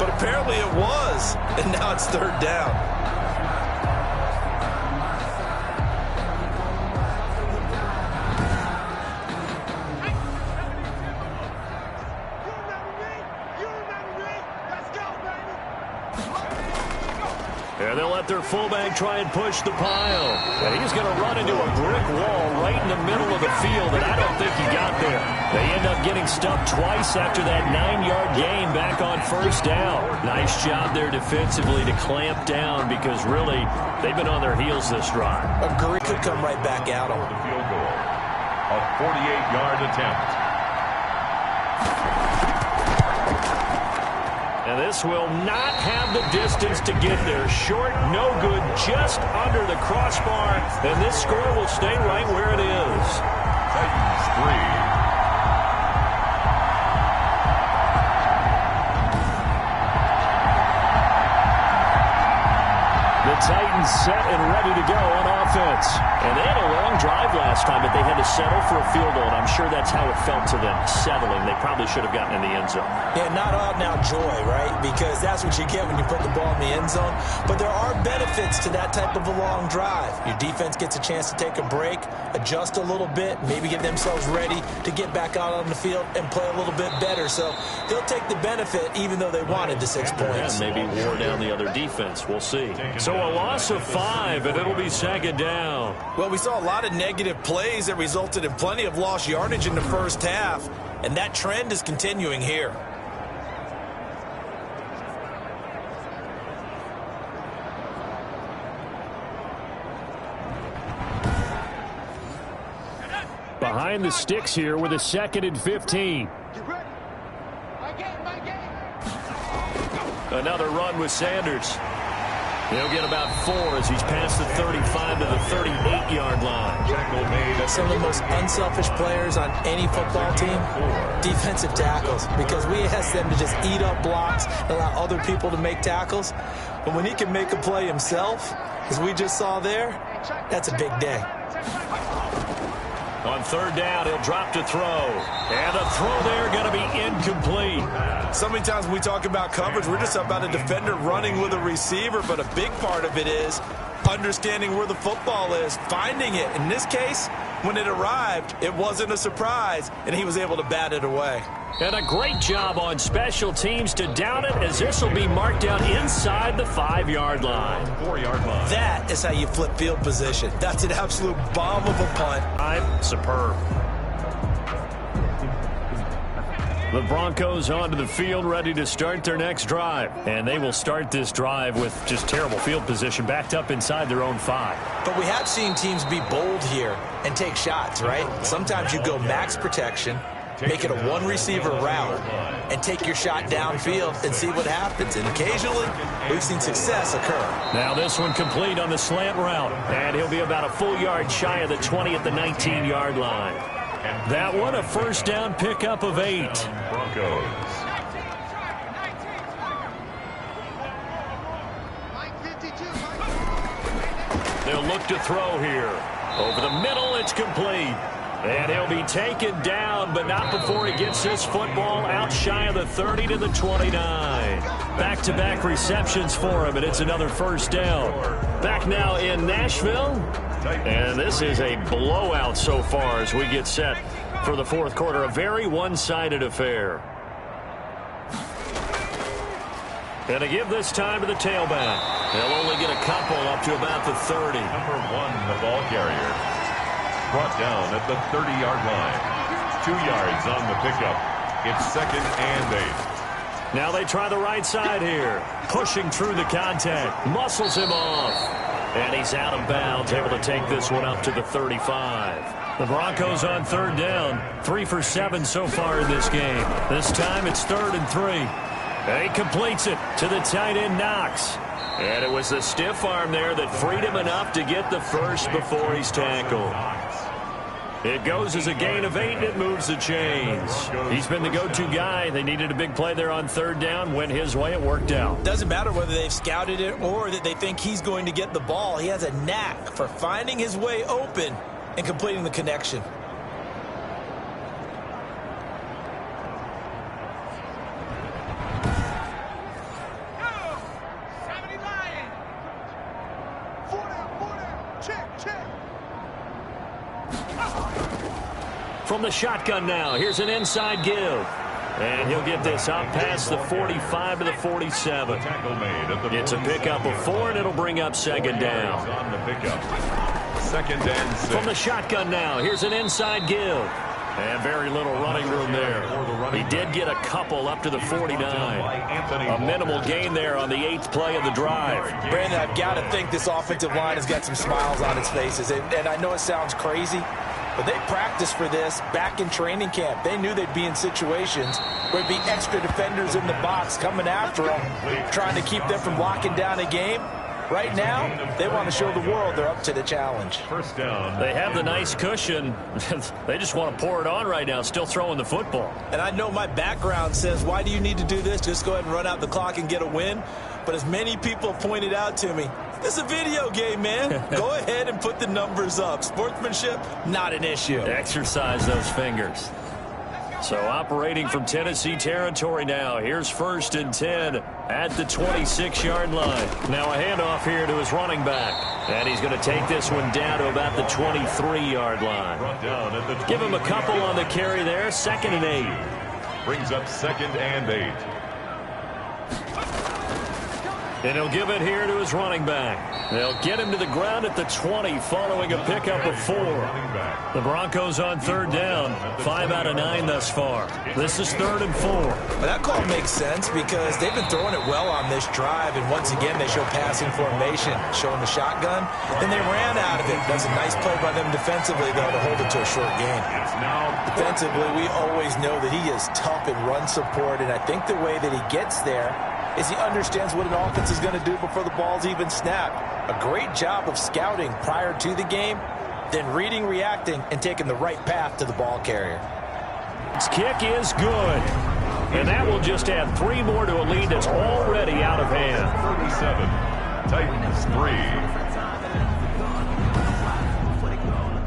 But apparently it was, and now it's 3rd down. And they'll let their fullback try and push the pile. And he's going to run into a brick wall right in the middle of the field, and I don't think he got there. They end up getting stuffed twice after that 9-yard gain back on 1st down. Nice job there defensively to clamp down because really they've been on their heels this drive. Agree, could come right back out on the field goal. A 48-yard attempt. And this will not have the distance to get there. Short, no good, just under the crossbar. And this score will stay right where it is. Titans 3. The Titans set and ready to go on offense. And they had a long drive last time, but they had to settle for a field goal, and I'm sure that's how it felt to them, settling. They probably should have gotten in the end zone. Yeah, not out-and-out joy, right? Because that's what you get when you put the ball in the end zone. But there are benefits to that type of a long drive. Your defense gets a chance to take a break, adjust a little bit, maybe get themselves ready to get back out on the field and play a little bit better. So they'll take the benefit even though they wanted the 6 points. Yeah, maybe wore down the other defense. We'll see. So a loss of 5, and it'll be second down. Well, we saw a lot of negative plays that resulted in plenty of lost yardage in the first half, and that trend is continuing here. Behind the sticks here with a 2nd and 15. Another run with Sanders. He'll get about 4 as he's past the 35 to the 38-yard line. Some of the most unselfish players on any football team, defensive tackles, because we ask them to just eat up blocks and allow other people to make tackles. But when he can make a play himself, as we just saw there, that's a big day. On 3rd down, he'll drop to throw. And the throw there going to be incomplete. So many times when we talk about coverage, we're just about a defender running with a receiver, but a big part of it is understanding where the football is, finding it. In this case, when it arrived, it wasn't a surprise, and he was able to bat it away. And a great job on special teams to down it, as this will be marked down inside the 5-yard line. 4-yard line. That is how you flip field position. That's an absolute bomb of a punt. Superb. The Broncos onto the field, ready to start their next drive. And they will start this drive with just terrible field position, backed up inside their own 5. But we have seen teams be bold here and take shots, right? Sometimes you go max protection, make it a one-receiver route, and take your shot downfield and see what happens. And occasionally, we've seen success occur. Now this one complete on the slant route. And he'll be about a full yard shy of the 20 at the 19-yard line. That one, a 1st down pickup of 8. Broncos. They'll look to throw here. Over the middle, it's complete. And he'll be taken down, but not before he gets his football out shy of the 30 to the 29. Back-to-back receptions for him, and it's another 1st down. Back now in Nashville. And this is a blowout so far as we get set for the 4th quarter. A very one-sided affair. And to give this time to the tailback. They'll only get a couple up to about the 30. Number 1, the ball carrier. Brought down at the 30-yard line. 2 yards on the pickup. It's 2nd and 8. Now they try the right side here. Pushing through the contact. Muscles him off. And he's out of bounds, able to take this one up to the 35. The Broncos on 3rd down. 3 for 7 so far in this game. This time it's 3rd and 3. And he completes it to the tight end, Knox. And it was the stiff arm there that freed him enough to get the first before he's tackled. It goes as a gain of 8, and it moves the chains. He's been the go-to guy. They needed a big play there on 3rd down. Went his way. It worked out. Doesn't matter whether they've scouted it or that they think he's going to get the ball. He has a knack for finding his way open and completing the connection. From the shotgun now, here's an inside give. And he'll get this up past the 45 to the 47. It's a pickup of 4, and it'll bring up 2nd down. On the pickup. 2nd and 6. From the shotgun now, here's an inside give. And very little running room there. He did get a couple up to the 49. A minimal gain there on the 8th play of the drive. Brandon, I've got to think this offensive line has got some smiles on its faces. And I know it sounds crazy, but they practiced for this back in training camp. They knew they'd be in situations where there'd be extra defenders in the box coming after them, trying to keep them from locking down a game. Right now, they want to show the world they're up to the challenge. 1st down. They have the nice cushion. They just want to pour it on right now, still throwing the football. And I know my background says, why do you need to do this? Just go ahead and run out the clock and get a win. But as many people pointed out to me, This is a video game, man. Go ahead and put the numbers up. Sportsmanship, not an issue. Exercise those fingers. So operating from Tennessee territory now. Here's 1st and 10 at the 26-yard line. Now a handoff here to his running back. And he's going to take this one down to about the 23-yard line. Give him a couple on the carry there. 2nd and 8. Brings up 2nd and 8. And he'll give it here to his running back. They'll get him to the ground at the 20 following a pickup of 4. The Broncos on 3rd down. 5 out of 9 thus far. This is 3rd and 4. Well, that call makes sense because they've been throwing it well on this drive, and once again they show passing formation, showing the shotgun. Then they ran out of it. That's a nice play by them defensively, though, to hold it to a short game. Defensively, we always know that he is tough in run support, and I think the way that he gets there is he understands what an offense is going to do before the ball's even snapped. A great job of scouting prior to the game, then reading, reacting, and taking the right path to the ball carrier. His kick is good. And that will just add 3 more to a lead that's already out of hand. 37, Titans 3.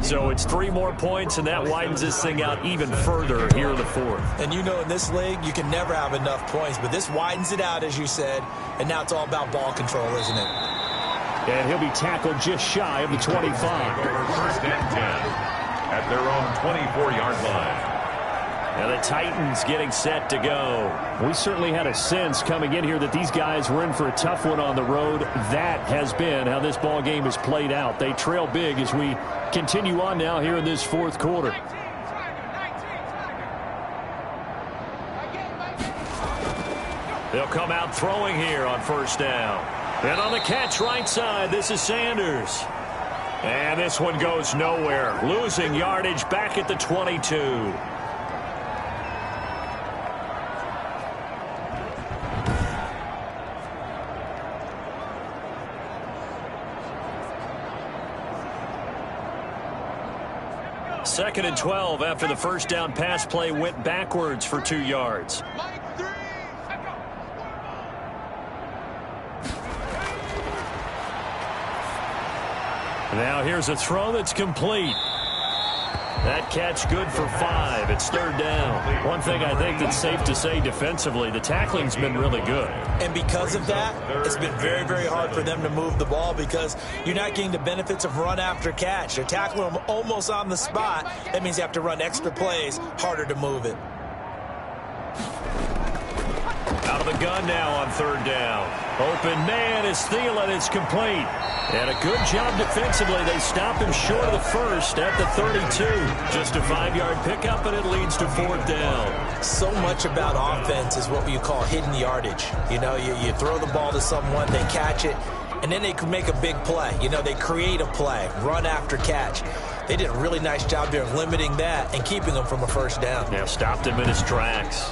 So it's 3 more points, and that widens this thing out even further here in the 4th. And you know, in this league, you can never have enough points, but this widens it out, as you said, and now it's all about ball control, isn't it? And he'll be tackled just shy of the 25. 1st and 10 at their own 24-yard line. Now the Titans getting set to go. We certainly had a sense coming in here that these guys were in for a tough one on the road. That has been how this ball game has played out. They trail big as we continue on now here in this 4th quarter. They'll come out throwing here on 1st down. And on the catch right side, this is Sanders. And this one goes nowhere. Losing yardage back at the 22. Second and 12 after the 1st down pass play went backwards for 2 yards. Now here's a throw that's complete. That catch good for 5. It's 3rd down. One thing I think that's safe to say defensively, the tackling's been really good. And because of that, it's been very, very hard for them to move the ball because you're not getting the benefits of run after catch. They're tackling them almost on the spot. That means you have to run extra plays, harder to move it. Out of the gun now on 3rd down. Open man is Thielen. It's complete. And a good job defensively. They stop him short of the 1st at the 32. Just a 5-yard pickup, and it leads to 4th down. So much about offense is what you call hidden yardage. You know, you throw the ball to someone, they catch it, and then they can make a big play. You know, they create a play, run after catch. They did a really nice job there of limiting that and keeping them from a 1st down. Now stopped him in his tracks.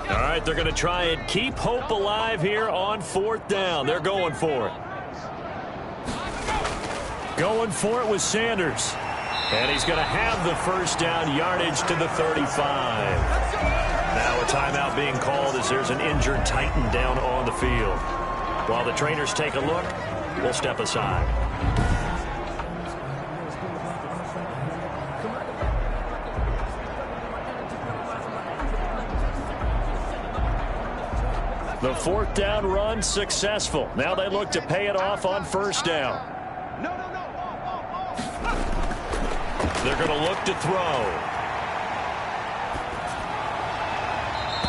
All right, they're going to try and keep hope alive here on 4th down. They're going for it. Going for it with Sanders. And he's going to have the 1st down yardage to the 35. Now a timeout being called as there's an injured Titan down on the field. While the trainers take a look, we'll step aside. The 4th down run successful. Now they look to pay it off on 1st down. They're going to look to throw.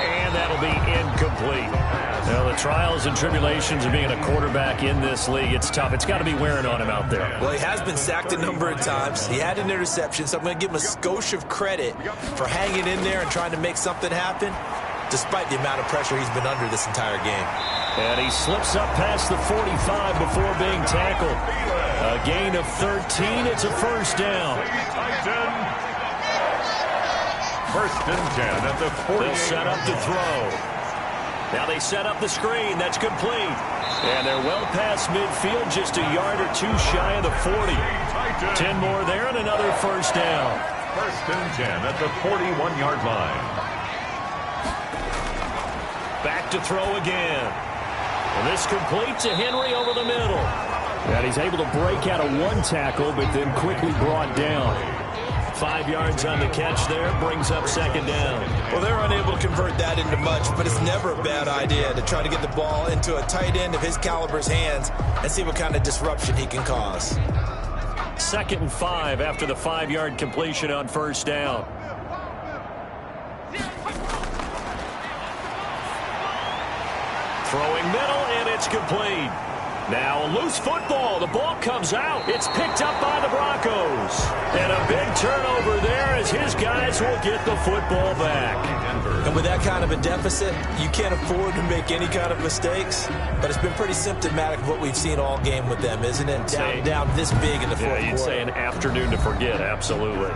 And that'll be incomplete. Now, the trials and tribulations of being a quarterback in this league, it's tough. It's got to be wearing on him out there. Well, he has been sacked a number of times. He had an interception, so I'm going to give him a skosh of credit for hanging in there and trying to make something happen, despite the amount of pressure he's been under this entire game. And he slips up past the 45 before being tackled. A gain of 13. It's a 1st down. 1st and 10 at the 40. They'll set up to throw. Now they set up the screen. That's complete. And they're well past midfield, just a yard or 2 shy of the 40. 10 more there and another 1st down. 1st and 10 at the 41-yard line. Back to throw again. And this complete to Henry over the middle. And he's able to break out of one tackle, but then quickly brought down. 5 yards on the catch there, brings up second down. Well, they're unable to convert that into much, but it's never a bad idea to try to get the ball into a tight end of his caliber's hands and see what kind of disruption he can cause. 2nd and 5 after the 5-yard completion on first down. Throwing middle, and it's complete. Now a loose football. The ball comes out. It's picked up by the Broncos. And a big turnover there as his guys will get the football back. And with that kind of a deficit, you can't afford to make any kind of mistakes. But it's been pretty symptomatic of what we've seen all game with them, isn't it? Down this big in the fourth quarter. You'd say an afternoon to forget, absolutely.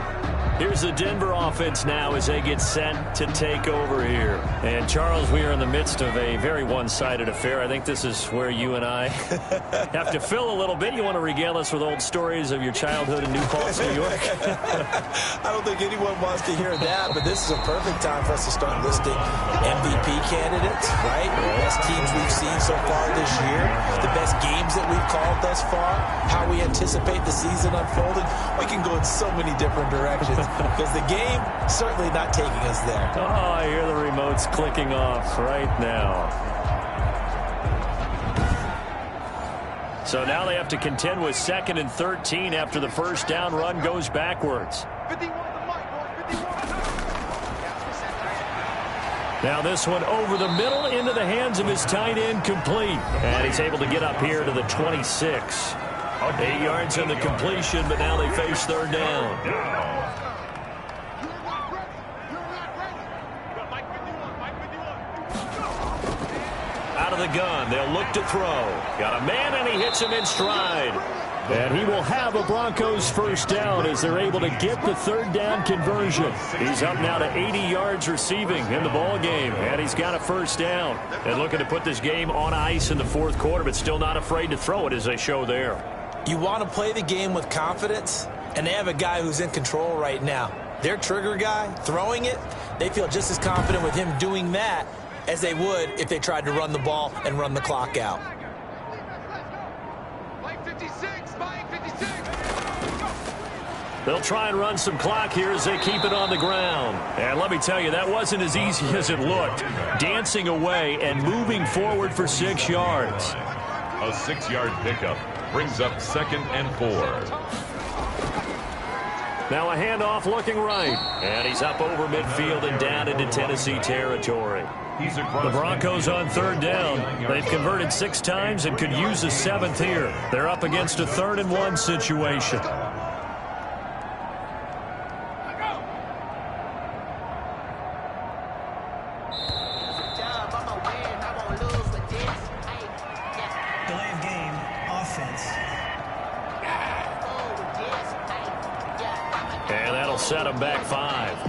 Here's the Denver offense now as they get set to take over here. And, Charles, we are in the midst of a very one-sided affair. I think this is where you and I have to fill a little bit. You want to regale us with old stories of your childhood in New Paltz, New York? I don't think anyone wants to hear that, but this is a perfect time for us to start listing MVP candidates, right? The best teams we've seen so far this year, the best games that we've called thus far, how we anticipate the season unfolding. We can go in so many different directions. Because the game certainly not taking us there. Oh, I hear the remotes clicking off right now. So now they have to contend with 2nd and 13 after the first down run goes backwards. Now this one over the middle into the hands of his tight end, complete. And he's able to get up here to the 26. 8 yards on the completion, but now they face third down. Out of the gun, they'll look to throw. Got a man, and he hits him in stride. And he will have a Broncos first down as they're able to get the third down conversion. He's up now to 80 yards receiving in the ball game, and he's got a first down. And looking to put this game on ice in the fourth quarter, but still not afraid to throw it as they show there. You want to play the game with confidence, and they have a guy who's in control right now. Their trigger guy, throwing it, they feel just as confident with him doing that as they would if they tried to run the ball and run the clock out. They'll try and run some clock here as they keep it on the ground. And let me tell you, that wasn't as easy as it looked. Dancing away and moving forward for 6 yards. A 6-yard pickup brings up 2nd and 4. Now a handoff looking right. And he's up over midfield and down into Tennessee territory. The Broncos on third down. They've converted 6 times and could use a 7th here. They're up against a 3rd and 1 situation. Delay of game, offense. And that'll set them back 5.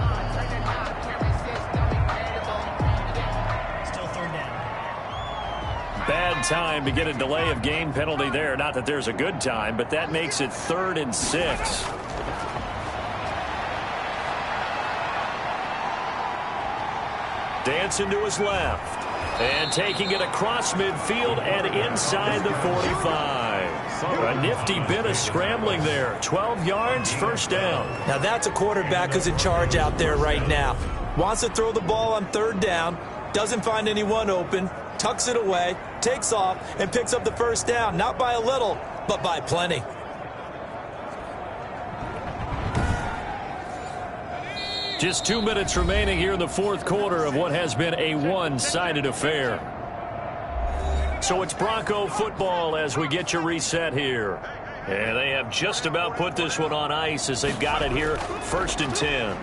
Bad time to get a delay of game penalty there. Not that there's a good time, but that makes it 3rd and 6. Dancing to his left. And taking it across midfield and inside the 45. A nifty bit of scrambling there. 12 yards, first down. Now that's a quarterback who's in charge out there right now. Wants to throw the ball on third down. Doesn't find anyone open. Tucks it away, takes off, and picks up the first down. Not by a little, but by plenty. Just 2 minutes remaining here in the fourth quarter of what has been a one-sided affair. So it's Bronco football as we get you reset here. And they have just about put this one on ice as they've got it here, 1st and 10.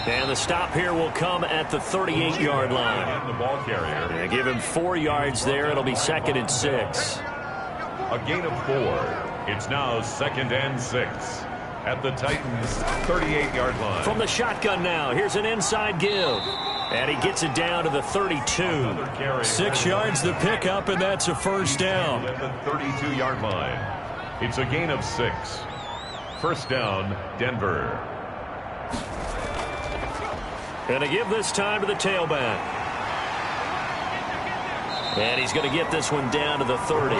And the stop here will come at the 38-yard line. The ball carrier. And give him 4 yards there. It'll be 2nd and 6. A gain of 4. It's now 2nd and 6 at the Titans' 38-yard line. From the shotgun now, here's an inside give. And he gets it down to the 32. 6 yards the pickup, and that's a first down. At the 32-yard line. It's a gain of 6. First down, Denver. And to give this time to the tailback. And he's going to get this one down to the 30.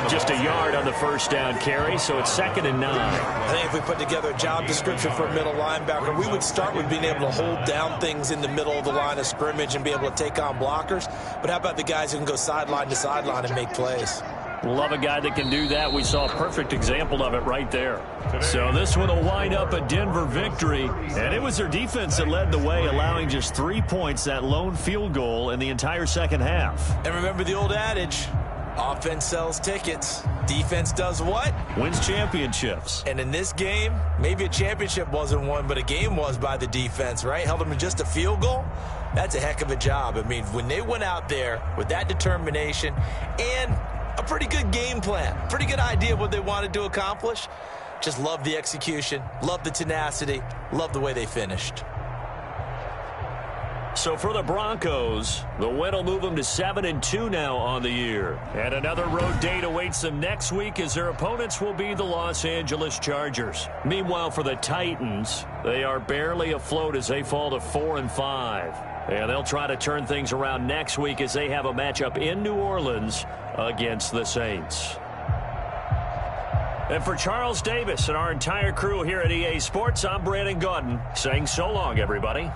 Just a yard on the first down carry, so it's 2nd and 9. I think if we put together a job description for a middle linebacker, we would start with being able to hold down things in the middle of the line of scrimmage and be able to take on blockers. But how about the guys who can go sideline to sideline and make plays? Love a guy that can do that. We saw a perfect example of it right there. So this one will wind up a Denver victory. And it was their defense that led the way, allowing just 3 points, that lone field goal in the entire second half. And remember the old adage, offense sells tickets. Defense does what? Wins championships. And in this game, maybe a championship wasn't won, but a game was by the defense, right? Held them to just a field goal. That's a heck of a job. I mean, when they went out there with that determination and a pretty good game plan, pretty good idea of what they wanted to accomplish. Just love the execution, love the tenacity, love the way they finished. So for the Broncos, the win will move them to 7-2 now on the year. And another road date awaits them next week as their opponents will be the Los Angeles Chargers. Meanwhile, for the Titans, they are barely afloat as they fall to 4-5. And they'll try to turn things around next week as they have a matchup in New Orleans against the Saints. And for Charles Davis and our entire crew here at EA Sports, I'm Brandon Gaudin saying so long, everybody.